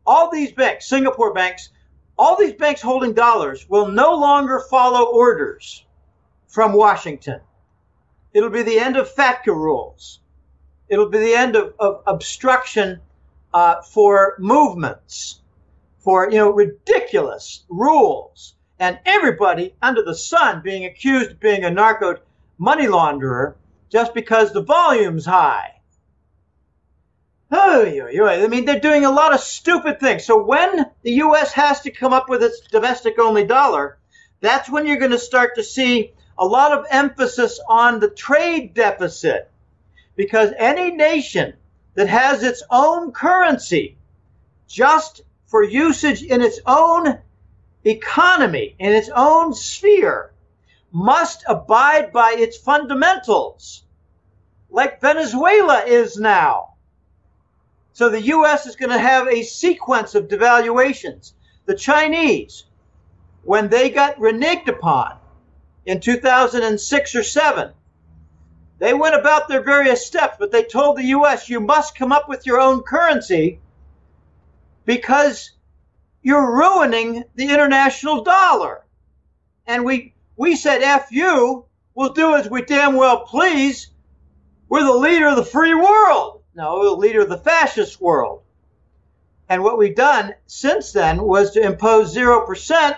all these banks, Singapore banks, all these banks holding dollars will no longer follow orders from Washington. It'll be the end of FATCA rules. It'll be the end of obstruction for movements, for ridiculous rules, and everybody under the sun being accused of being a narco money launderer just because the volume's high. I mean, they're doing a lot of stupid things. So when the U.S. has to come up with its domestic-only dollar, that's when you're going to start to see a lot of emphasis on the trade deficit. Because any nation that has its own currency just for usage in its own economy, in its own sphere, must abide by its fundamentals, like Venezuela is now. So the U.S. is going to have a sequence of devaluations. The Chinese, when they got reneged upon in 2006 or 7, they went about their various steps, but they told the U.S., you must come up with your own currency because you're ruining the international dollar. And we said, F you, we'll do as we damn well please. We're the leader of the free world. No, we're the leader of the fascist world. And what we've done since then was to impose 0%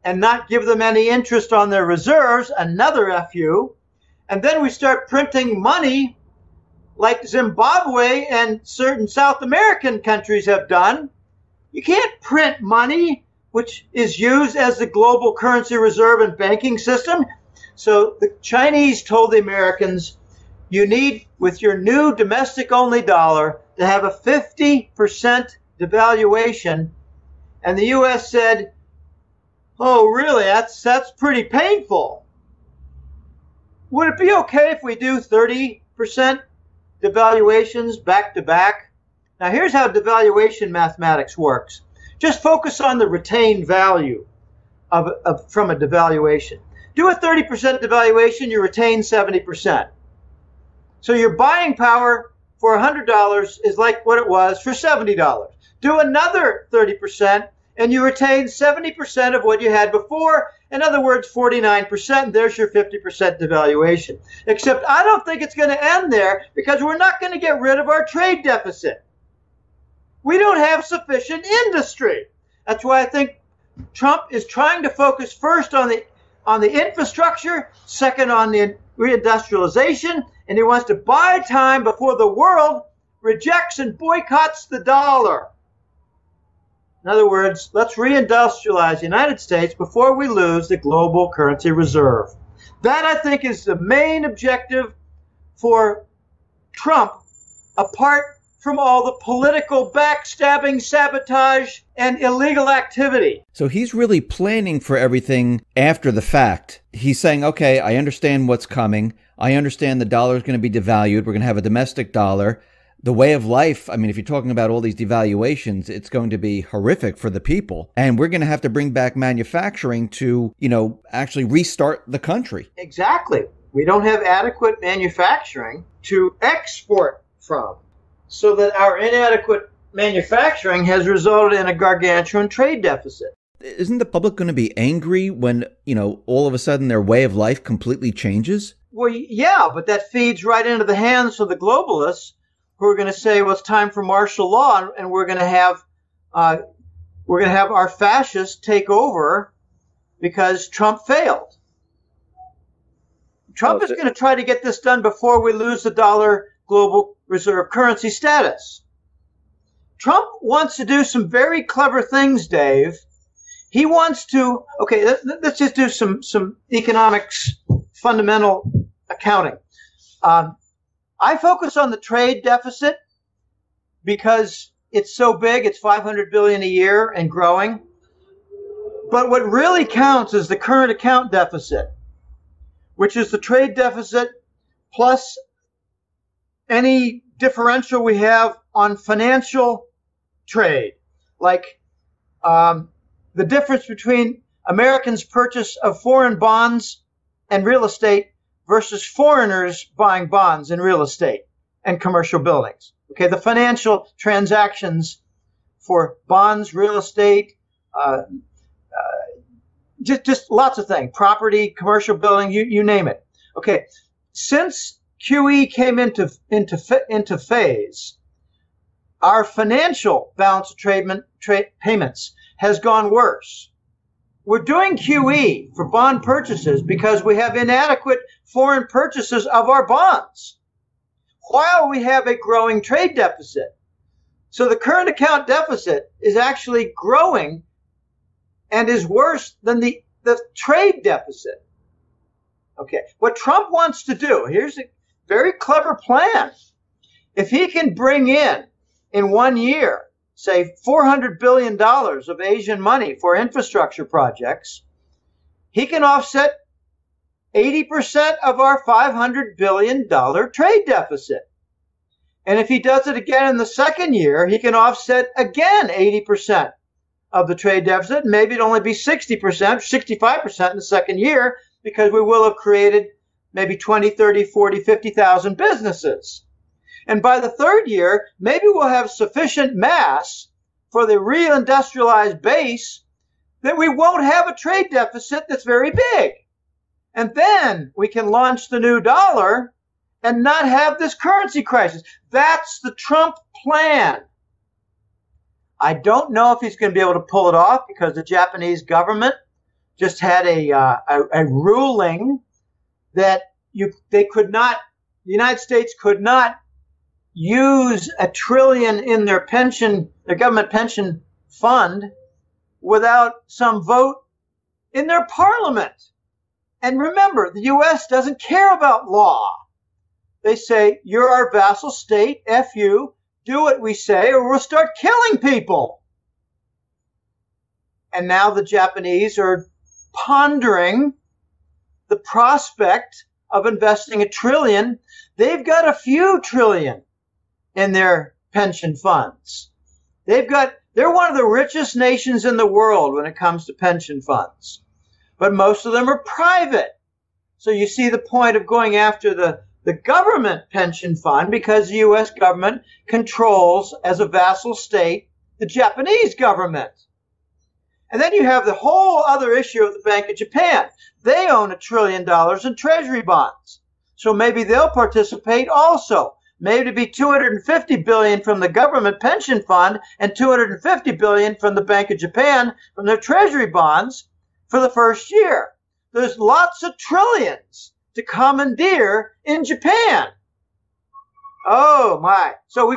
and not give them any interest on their reserves, another FU. And then we start printing money like Zimbabwe and certain South American countries have done. You can't print money which is used as the global currency reserve and banking system. So the Chinese told the Americans, you need, with your new domestic-only dollar, to have a 50% devaluation. And the U.S. said, oh, really? That's pretty painful. Would it be okay if we do 30% devaluations back to back? Now, here's how devaluation mathematics works. Just focus on the retained value from a devaluation. Do a 30% devaluation, you retain 70%. So your buying power for $100 is like what it was for $70. Do another 30%, and you retain 70% of what you had before. In other words, 49%. There's your 50% devaluation. Except I don't think it's going to end there because we're not going to get rid of our trade deficit. We don't have sufficient industry. That's why I think Trump is trying to focus first on the infrastructure, second on the reindustrialization, and he wants to buy time before the world rejects and boycotts the dollar. In other words, let's reindustrialize the United States before we lose the global currency reserve. That, I think, is the main objective for Trump, apart from all the political backstabbing, sabotage, and illegal activity. So he's really planning for everything after the fact. He's saying, okay, I understand what's coming. I understand the dollar is going to be devalued. We're going to have a domestic dollar. The way of life, I mean, if you're talking about all these devaluations, it's going to be horrific for the people. And we're going to have to bring back manufacturing to, actually restart the country. Exactly. We don't have adequate manufacturing to export from. So that our inadequate manufacturing has resulted in a gargantuan trade deficit. Isn't the public going to be angry when, all of a sudden their way of life completely changes? Well, yeah, but that feeds right into the hands of the globalists who are going to say, well, it's time for martial law, and we're going to have our fascists take over because Trump failed. Trump is going to try to get this done before we lose the dollar global reserve currency status. Trump wants to do some very clever things, Dave. He wants to, let's just do some economics, fundamental accounting. I focus on the trade deficit because it's so big, it's $500 billion a year and growing. But what really counts is the current account deficit, which is the trade deficit plus any differential we have on financial trade, like the difference between Americans' purchase of foreign bonds and real estate versus foreigners buying bonds and real estate and commercial buildings. Okay, the financial transactions for bonds, real estate, just lots of things, property, commercial building, you name it. Okay, since QE came into phase, our financial balance of trade payments has gone worse. We're doing QE for bond purchases because we have inadequate foreign purchases of our bonds, while we have a growing trade deficit. So the current account deficit is actually growing and is worse than the trade deficit. Okay, what Trump wants to do, here's a very clever plan. If he can bring in 1 year, say $400 billion of Asian money for infrastructure projects, he can offset 80% of our $500 billion trade deficit. And if he does it again in the second year, he can offset again 80% of the trade deficit. Maybe it'll only be 60%, 65% in the second year, because we will have created maybe 20, 30, 40, 50,000 businesses. And by the third year, maybe we'll have sufficient mass for the reindustrialized base that we won't have a trade deficit that's very big. And then we can launch the new dollar and not have this currency crisis. That's the Trump plan. I don't know if he's going to be able to pull it off because the Japanese government just had a ruling that the United States could not use $1 trillion in their government pension fund without some vote in their parliament. And remember, the U.S. doesn't care about law. They say, you're our vassal state, F you, do what we say or we'll start killing people. And now the Japanese are pondering the prospect of investing $1 trillion. They've got a few trillion in their pension funds. They're one of the richest nations in the world when it comes to pension funds. But most of them are private. So you see the point of going after the government pension fund because the U.S. government controls, as a vassal state, the Japanese government. And then you have the whole other issue of the Bank of Japan. They own $1 trillion in treasury bonds. So maybe they'll participate also. Maybe it'd be $250 billion from the government pension fund and $250 billion from the Bank of Japan from their treasury bonds for the first year. There's lots of trillions to commandeer in Japan. Oh my. So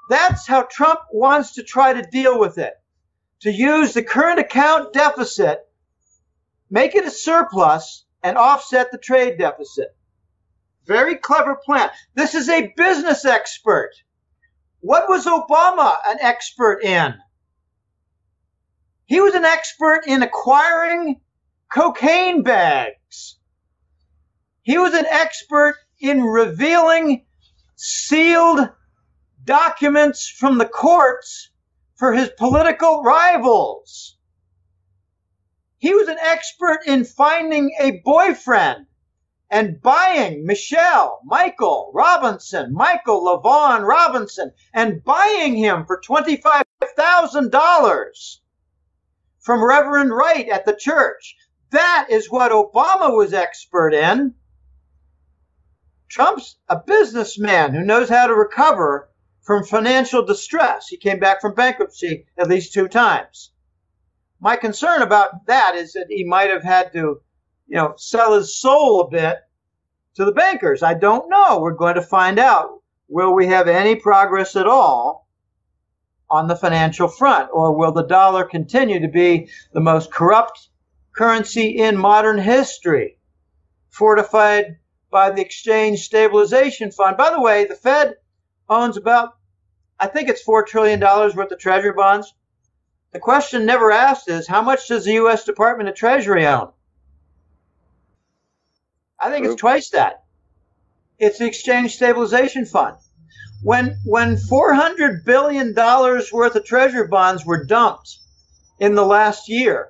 that's how Trump wants to try to deal with it. To use the current account deficit, make it a surplus, and offset the trade deficit. Very clever plan. This is a business expert. What was Obama an expert in? He was an expert in acquiring cocaine bags. He was an expert in revealing sealed documents from the courts for his political rivals. He was an expert in finding a boyfriend and buying Michael LaVaughn Robinson, and buying him for $25,000 from Reverend Wright at the church. That is what Obama was expert in. Trump's a businessman who knows how to recover from financial distress. He came back from bankruptcy at least 2 times. My concern about that is that he might have had to, sell his soul a bit to the bankers. I don't know. We're going to find out. Will we have any progress at all on the financial front? Or will the dollar continue to be the most corrupt currency in modern history, fortified by the Exchange Stabilization Fund. By the way, the Fed owns about, I think it's $4 trillion worth of Treasury bonds. The question never asked is, how much does the U.S. Department of Treasury own? I think it's twice that. It's the Exchange Stabilization Fund. When $400 billion worth of Treasury bonds were dumped in the last year,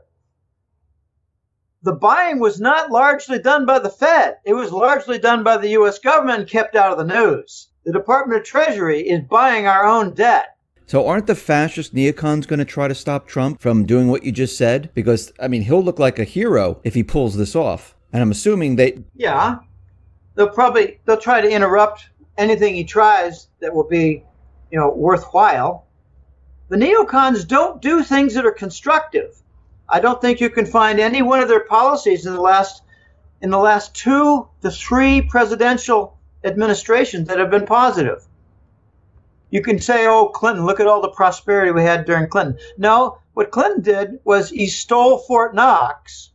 the buying was not largely done by the Fed. It was largely done by the U.S. government and kept out of the news. The Department of Treasury is buying our own debt. So aren't the fascist neocons going to try to stop Trump from doing what you just said? Because, I mean, he'll look like a hero if he pulls this off. And I'm assuming they... Yeah. They'll try to interrupt anything he tries that will be, worthwhile. The neocons don't do things that are constructive. I don't think you can find any one of their policies in the last 2 to 3 presidential administrations that have been positive. You can say, oh, Clinton, look at all the prosperity we had during Clinton. No, what Clinton did was he stole Fort Knox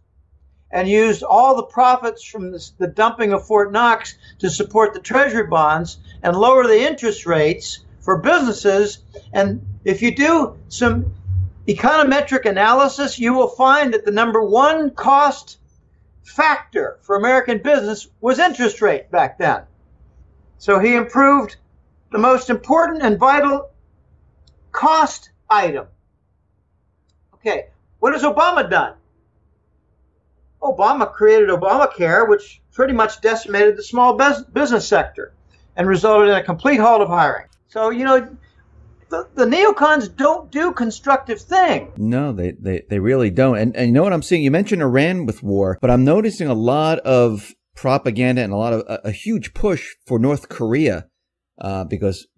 and used all the profits from the dumping of Fort Knox to support the Treasury bonds and lower the interest rates for businesses. And if you do some econometric analysis, you will find that the number one cost factor for American business was interest rate back then. So he improved the most important and vital cost item. Okay, what has Obama done? Obama created Obamacare, which pretty much decimated the small business sector and resulted in a complete halt of hiring. So, the neocons don't do constructive things. No, they really don't. And you know what I'm seeing? You mentioned Iran with war, but I'm noticing a lot of propaganda and a huge push for North Korea because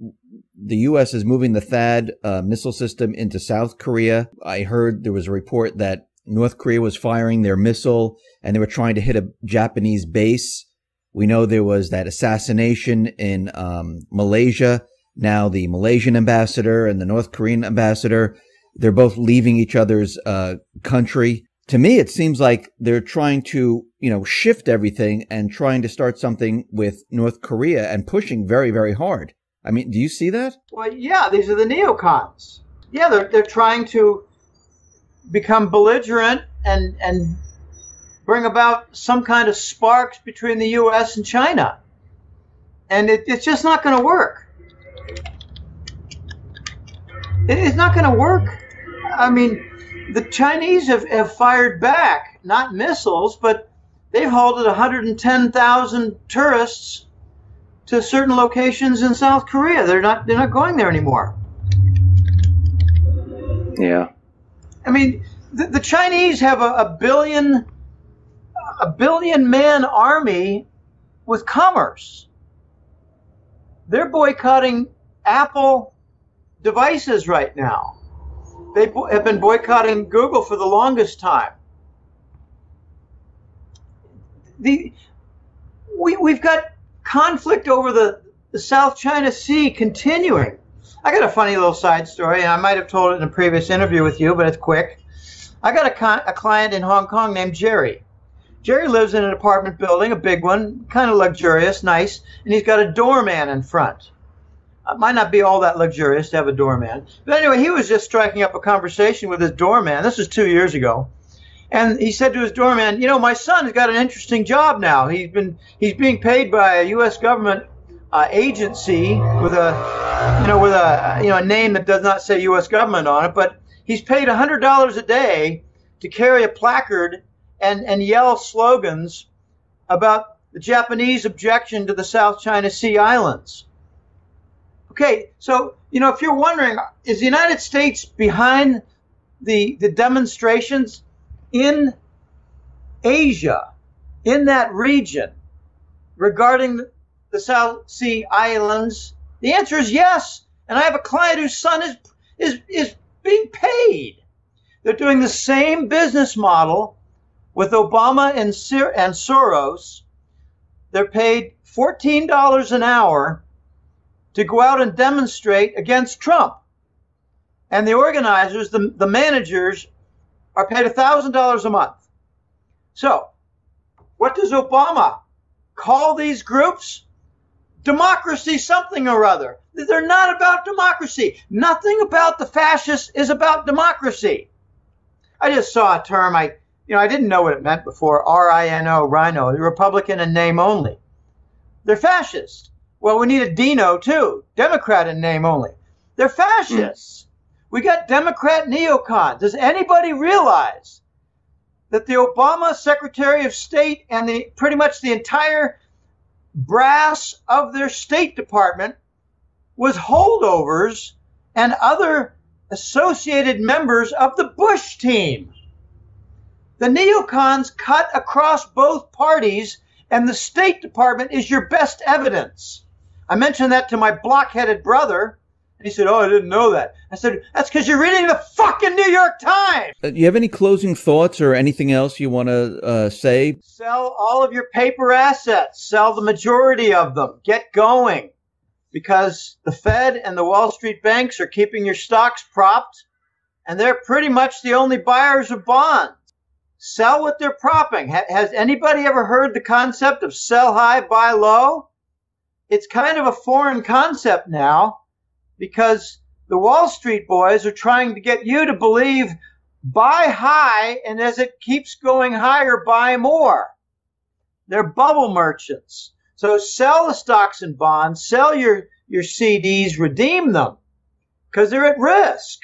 the U.S. is moving the THAAD missile system into South Korea. I heard there was a report that North Korea was firing their missile and they were trying to hit a Japanese base. We know there was that assassination in Malaysia. Now the Malaysian ambassador and the North Korean ambassador, they're both leaving each other's country. To me, it seems like they're trying to, shift everything and trying to start something with North Korea and pushing very, very hard. I mean, do you see that? Well, yeah, these are the neocons. Yeah, they're trying to become belligerent and bring about some kind of sparks between the U.S. and China. And it's just not going to work. It's not going to work. I mean, the Chinese have fired back, not missiles, but they've halted 110,000 tourists to certain locations in South Korea. They're not going there anymore. Yeah. I mean, the Chinese have a billion man army with commerce. They're boycotting Apple devices right now. They have been boycotting Google for the longest time. We've got conflict over the South China Sea continuing. I got a funny little side story, and I might have told it in a previous interview with you, but it's quick. I got a client in Hong Kong named Jerry. Jerry lives in an apartment building, a big one, kind of luxurious, nice, and he's got a doorman in front. It might not be all that luxurious to have a doorman. But anyway, he was just striking up a conversation with his doorman. This was 2 years ago. And he said to his doorman, my son has got an interesting job now. He's being paid by a U.S. government agency with a name that does not say U.S. government on it, but he's paid $100 a day to carry a placard and yell slogans about the Japanese objection to the South China Sea Islands. Okay, so, if you're wondering, is the United States behind the demonstrations in Asia, in that region, regarding the South Sea Islands? The answer is yes. And I have a client whose son is being paid. They're doing the same business model with Obama and Soros. They're paid $14 an hour to go out and demonstrate against Trump. And the organizers, the managers, are paid $1,000 a month. So, what does Obama call these groups democracy something or other. They're not about democracy. Nothing about the fascists is about democracy. I just saw a term, I didn't know what it meant before, R-I-N-O, rhino, Republican in name only. They're fascists. Well, we need a Dino too, Democrat in name only. They're fascists. We got Democrat neocons. Does anybody realize that the Obama Secretary of State and pretty much the entire brass of their State Department was holdovers and other associated members of the Bush team? The neocons cut across both parties, and the State Department is your best evidence. I mentioned that to my block-headed brother, and he said, "Oh, I didn't know that." I said, "That's because you're reading the fucking New York Times." Do you have any closing thoughts or anything else you want to say? Sell all of your paper assets. Sell the majority of them. Get going. Because the Fed and the Wall Street banks are keeping your stocks propped, and they're pretty much the only buyers of bonds. Sell what they're propping. Has anybody ever heard the concept of sell high, buy low? It's kind of a foreign concept now, because the Wall Street boys are trying to get you to believe buy high, and as it keeps going higher, buy more. They're bubble merchants. So sell the stocks and bonds, sell your CDs, redeem them, because they're at risk.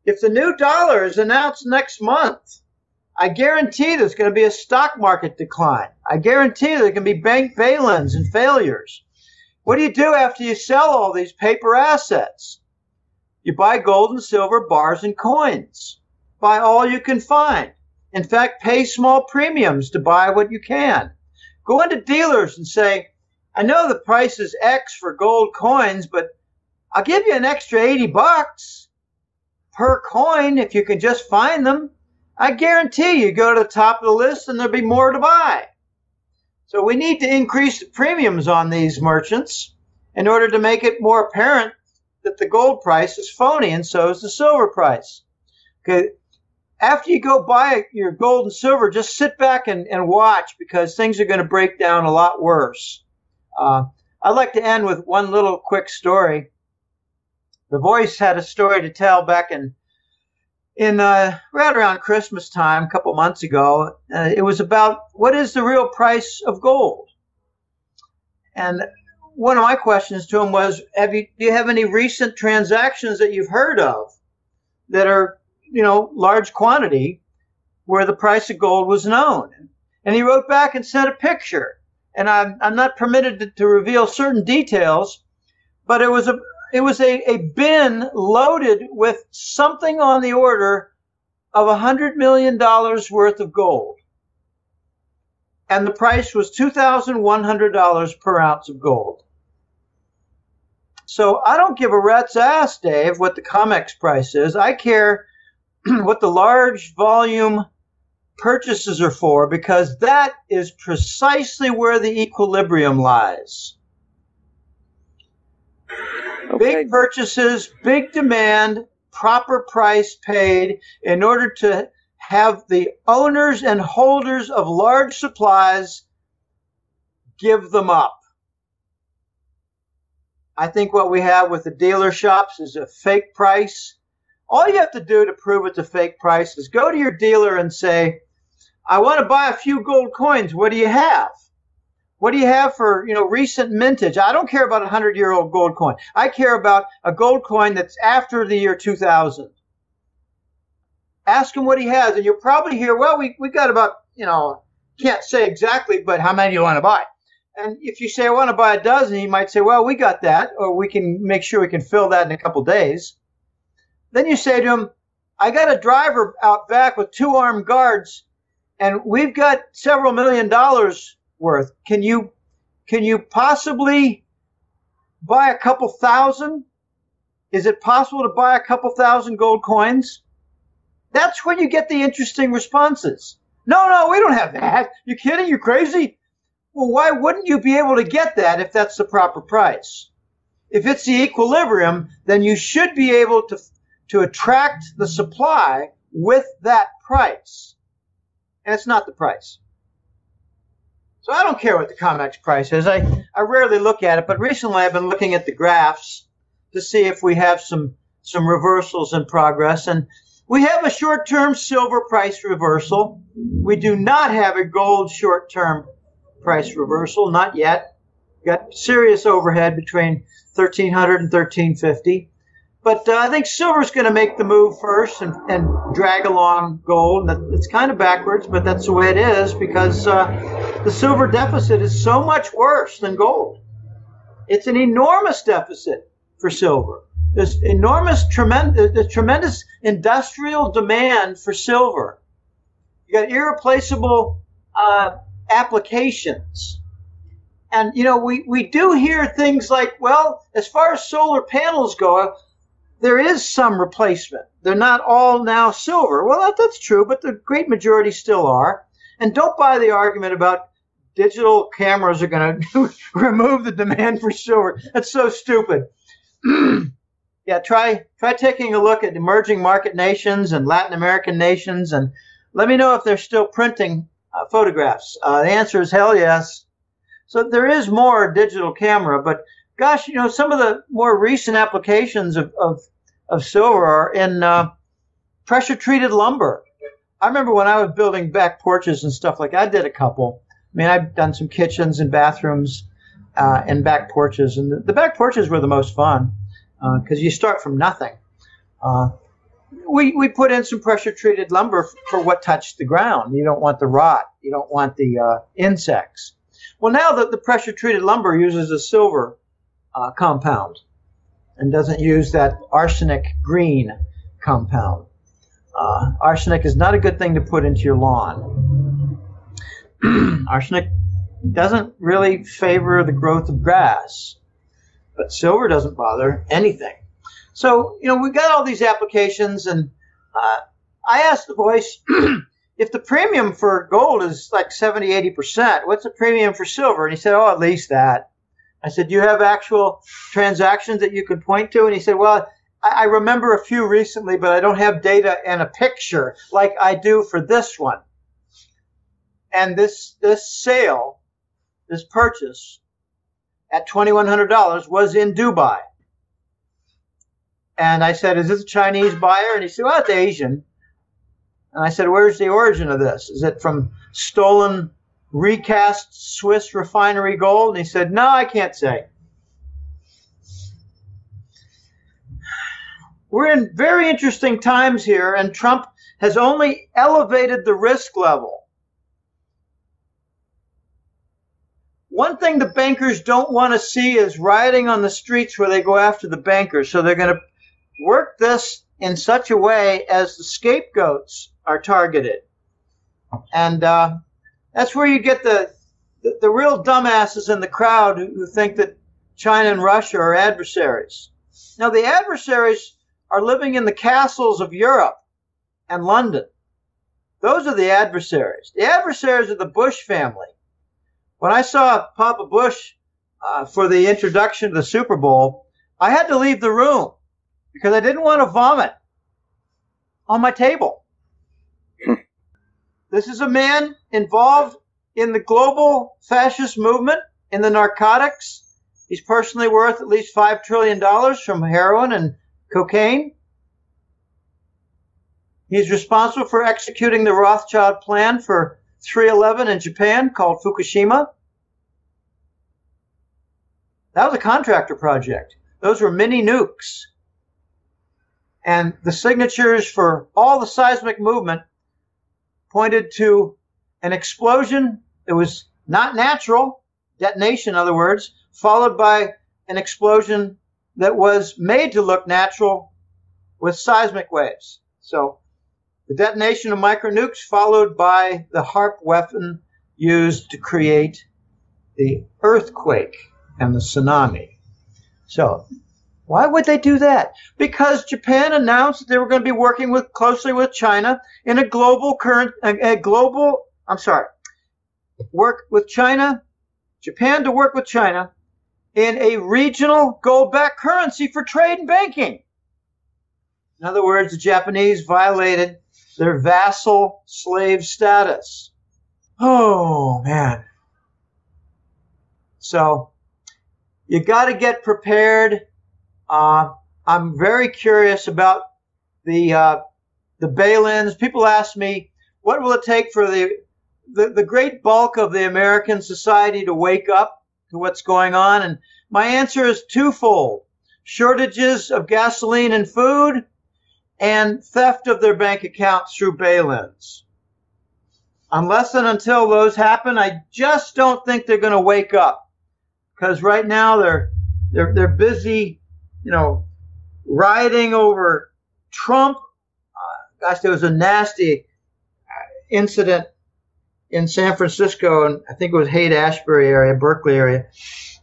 If the new dollar is announced next month, I guarantee there's going to be a stock market decline. I guarantee there can be bank bail-ins and failures. What do you do after you sell all these paper assets? You buy gold and silver bars and coins. Buy all you can find. In fact, pay small premiums to buy what you can. Go into dealers and say, "I know the price is X for gold coins, but I'll give you an extra $80 per coin if you can just find them." I guarantee you go to the top of the list and there'll be more to buy. So we need to increase the premiums on these merchants in order to make it more apparent that the gold price is phony, and so is the silver price. Okay. After you go buy your gold and silver, just sit back and watch, because things are going to break down a lot worse. I'd like to end with one little quick story. The Voice had a story to tell back in right around Christmas time, a couple months ago. It was about what is the real price of gold. And one of my questions to him was, do you have any recent transactions that you've heard of that are, large quantity, where the price of gold was known? And he wrote back and sent a picture. And I'm not permitted to reveal certain details, but it was a bin loaded with something on the order of $100 million worth of gold. And the price was $2,100 per ounce of gold. So I don't give a rat's ass, Dave, what the COMEX price is. I care what the large volume purchases are for, because that is precisely where the equilibrium lies. Okay. Big purchases, big demand, proper price paid in order to have the owners and holders of large supplies give them up. I think what we have with the dealer shops is a fake price. All you have to do to prove it's a fake price is go to your dealer and say, "I want to buy a few gold coins. What do you have? What do you have for, recent mintage?" I don't care about a 100-year-old gold coin. I care about a gold coin that's after the year 2000. Ask him what he has, and you'll probably hear, "Well, we got about, can't say exactly, but how many do you want to buy?" And if you say, "I want to buy a dozen," he might say, "Well, we got that, or we can make sure we can fill that in a couple days." Then you say to him, "I got a driver out back with 2 armed guards, and we've got several $1 million worth. Can you possibly buy a couple thousand? Is it possible to buy a couple thousand gold coins?" That's when you get the interesting responses. No, we don't have that. You kidding? You crazy? Well, why wouldn't you be able to get that if that's the proper price? If it's the equilibrium, then you should be able to attract the supply with that price. And it's not the price. So I don't care what the COMEX price is. I rarely look at it, but recently I've been looking at the graphs to see if we have some reversals in progress. And we have a short-term silver price reversal. We do not have a gold short-term price reversal, not yet. Got serious overhead between 1,300 and 1,350. But I think silver's going to make the move first and drag along gold. It's kind of backwards, but that's the way it is because the silver deficit is so much worse than gold. It's an enormous deficit for silver. There's tremendous industrial demand for silver. You got irreplaceable applications. And, we do hear things like, well, as far as solar panels go, there is some replacement. They're not all now silver. Well, that's true, but the great majority still are. And don't buy the argument about digital cameras are going to remove the demand for silver. That's so stupid. Yeah, try taking a look at emerging market nations and Latin American nations, and let me know if they're still printing photographs. The answer is hell yes. So there is more digital camera, but gosh, some of the more recent applications of silver are in pressure-treated lumber. I remember when I was building back porches and stuff like that, I did a couple. I mean, I've done some kitchens and bathrooms and back porches, and the back porches were the most fun because you start from nothing. We put in some pressure-treated lumber for what touched the ground. You don't want the rot. You don't want the insects. Well, now the pressure-treated lumber uses a silver compound and doesn't use that arsenic green compound. Arsenic is not a good thing to put into your lawn. Arsenic doesn't really favor the growth of grass, but silver doesn't bother anything. So, we've got all these applications, and I asked the voice, if the premium for gold is like 70, 80%, what's the premium for silver? And he said, oh, at least that. I said, do you have actual transactions that you could point to? And he said, well, I remember a few recently, but I don't have data and a picture like I do for this one. And this sale, this purchase at $2,100 was in Dubai. And I said, is this a Chinese buyer? And he said, well, it's Asian. And I said, where's the origin of this? Is it from stolen, recast Swiss refinery gold? And he said, no, I can't say. We're in very interesting times here, and Trump has only elevated the risk level. One thing the bankers don't want to see is rioting on the streets where they go after the bankers. So they're going to work this in such a way as the scapegoats are targeted. And that's where you get the real dumbasses in the crowd who think that China and Russia are adversaries. Now, the adversaries are living in the castles of Europe and London. Those are the adversaries. The adversaries are the Bush family. When I saw Papa Bush for the introduction to the Super Bowl, I had to leave the room because I didn't want to vomit on my table. This is a man involved in the global fascist movement, in the narcotics. He's personally worth at least $5 trillion from heroin and cocaine. He's responsible for executing the Rothschild plan for 311 in Japan called Fukushima. That was a contractor project. Those were mini nukes. And the signatures for all the seismic movement pointed to an explosion that was not natural, detonation in other words, followed by an explosion that was made to look natural with seismic waves. So the detonation of micronukes followed by the HARP weapon used to create the earthquake and the tsunami. So why would they do that? Because Japan announced that they were going to be working closely with China in Japan to work with China in a regional gold-backed currency for trade and banking. In other words, the Japanese violated their vassal slave status. Oh, man. So you got to get prepared. I'm very curious about the bail-ins. People ask me, what will it take for the great bulk of the American society to wake up to what's going on? And my answer is twofold: shortages of gasoline and food, and theft of their bank accounts through bail-ins. Unless and until those happen, I just don't think they're going to wake up, because right now they're busy, rioting over Trump. Gosh, there was a nasty incident in San Francisco, and I think it was Haight-Ashbury area, Berkeley area.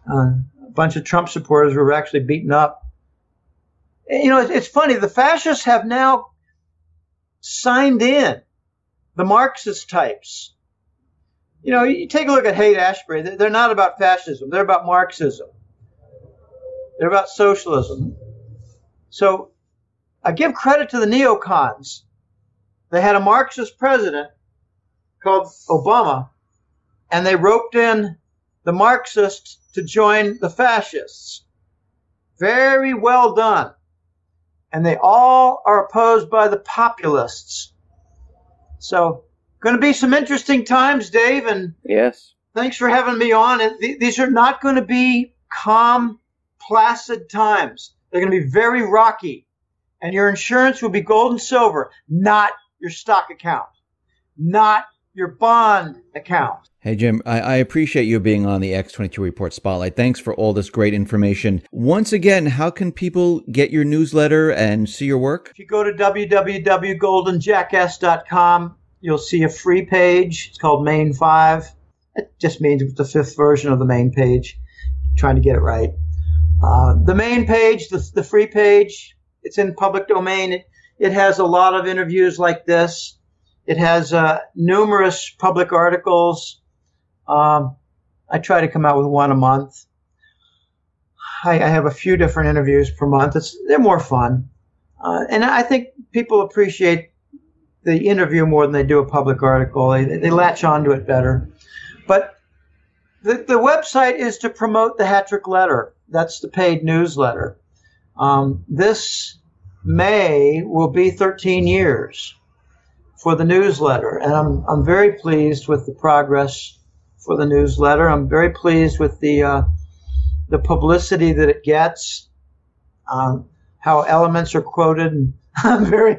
A bunch of Trump supporters were actually beaten up. It's funny. The fascists have now signed in, the Marxist types. You take a look at Haight-Ashbury. They're not about fascism. They're about Marxism. They're about socialism. So I give credit to the neocons. They had a Marxist president called Obama, and they roped in the Marxists to join the fascists. Very well done. And they all are opposed by the populists. So, going to be some interesting times, Dave, and yes, thanks for having me on. These are not going to be calm, placid times. They're going to be very rocky. And your insurance will be gold and silver, not your stock account, not your bond account. Hey, Jim, I appreciate you being on the X22 Report Spotlight. Thanks for all this great information. Once again, how can people get your newsletter and see your work? If you go to www.goldenjackass.com, you'll see a free page. It's called Main 5. It just means it's the 5th version of the main page. I'm trying to get it right. The main page, the free page, it's in public domain. It has a lot of interviews like this. It has numerous public articles. I try to come out with one a month. I have a few different interviews per month. They're more fun. And I think people appreciate the interview more than they do a public article. They latch onto it better. But the website is to promote the Hat-Trick Letter. That's the paid newsletter. This May will be 13 years for the newsletter, and I'm very pleased with the progress for the newsletter. I'm very pleased with the publicity that it gets, how elements are quoted, and I'm very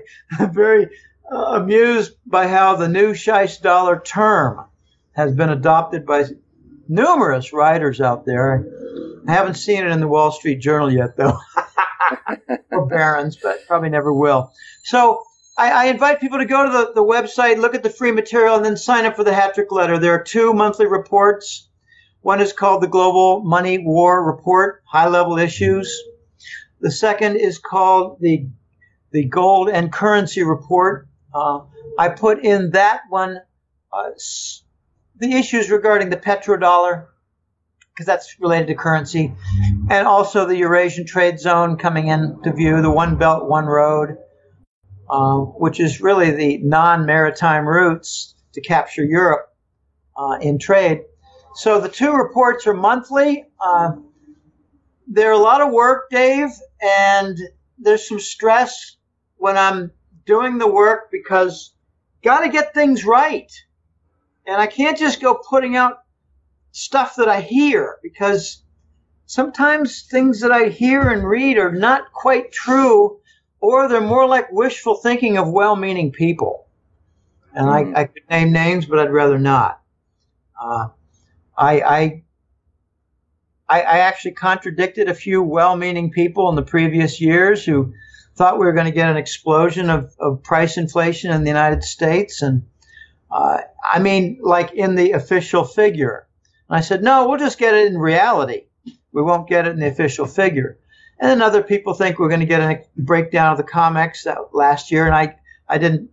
amused by how the new Scheist dollar term has been adopted by numerous writers out there. I haven't seen it in the Wall Street Journal yet, though, or Barron's, but probably never will. So I invite people to go to the website, look at the free material, and then sign up for the Hat-Trick Letter. There are 2 monthly reports. One is called the Global Money War Report, high-level issues. The second is called the Gold and Currency Report. I put in that one the issues regarding the petrodollar, because that's related to currency, and also the Eurasian Trade Zone coming into view, the One Belt, One Road, which is really the non-maritime routes to capture Europe in trade. So the 2 reports are monthly. They're a lot of work, Dave, and there's some stress when I'm doing the work because got to get things right. And I can't just go putting out stuff that I hear, because sometimes things that I hear and read are not quite true, or they're more like wishful thinking of well-meaning people. And I could name names, but I'd rather not. I actually contradicted a few well-meaning people in the previous years who thought we were going to get an explosion of price inflation in the United States. And I mean, like in the official figure. And I said, no, we'll just get it in reality. We won't get it in the official figure. And then other people think we're going to get a breakdown of the COMEX last year. And I didn't.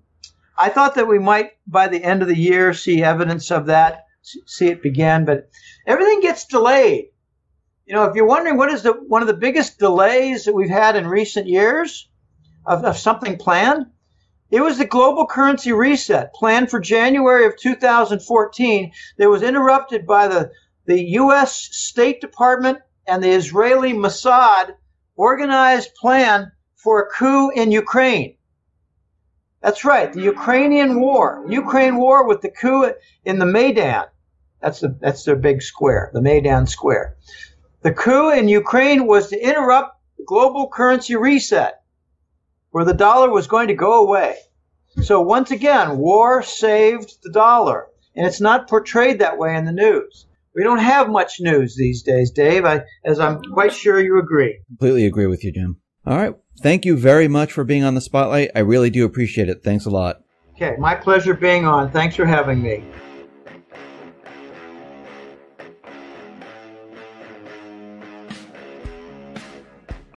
I thought that we might, by the end of the year, see evidence of that, see it begin. But everything gets delayed. You know, if you're wondering what is one of the biggest delays that we've had in recent years of something planned, it was the global currency reset planned for January of 2014 that was interrupted by the U.S. State Department and the Israeli Mossad organized plan for a coup in Ukraine. That's right, the Ukrainian war. Ukraine war with the coup in the Maidan. That's their big square, the Maidan Square. The coup in Ukraine was to interrupt the global currency reset, where the dollar was going to go away. So once again, war saved the dollar, and it's not portrayed that way in the news. We don't have much news these days, Dave, as I'm quite sure you agree. Completely agree with you, Jim. All right. Thank you very much for being on the spotlight. I really do appreciate it. Thanks a lot. Okay, my pleasure being on. Thanks for having me.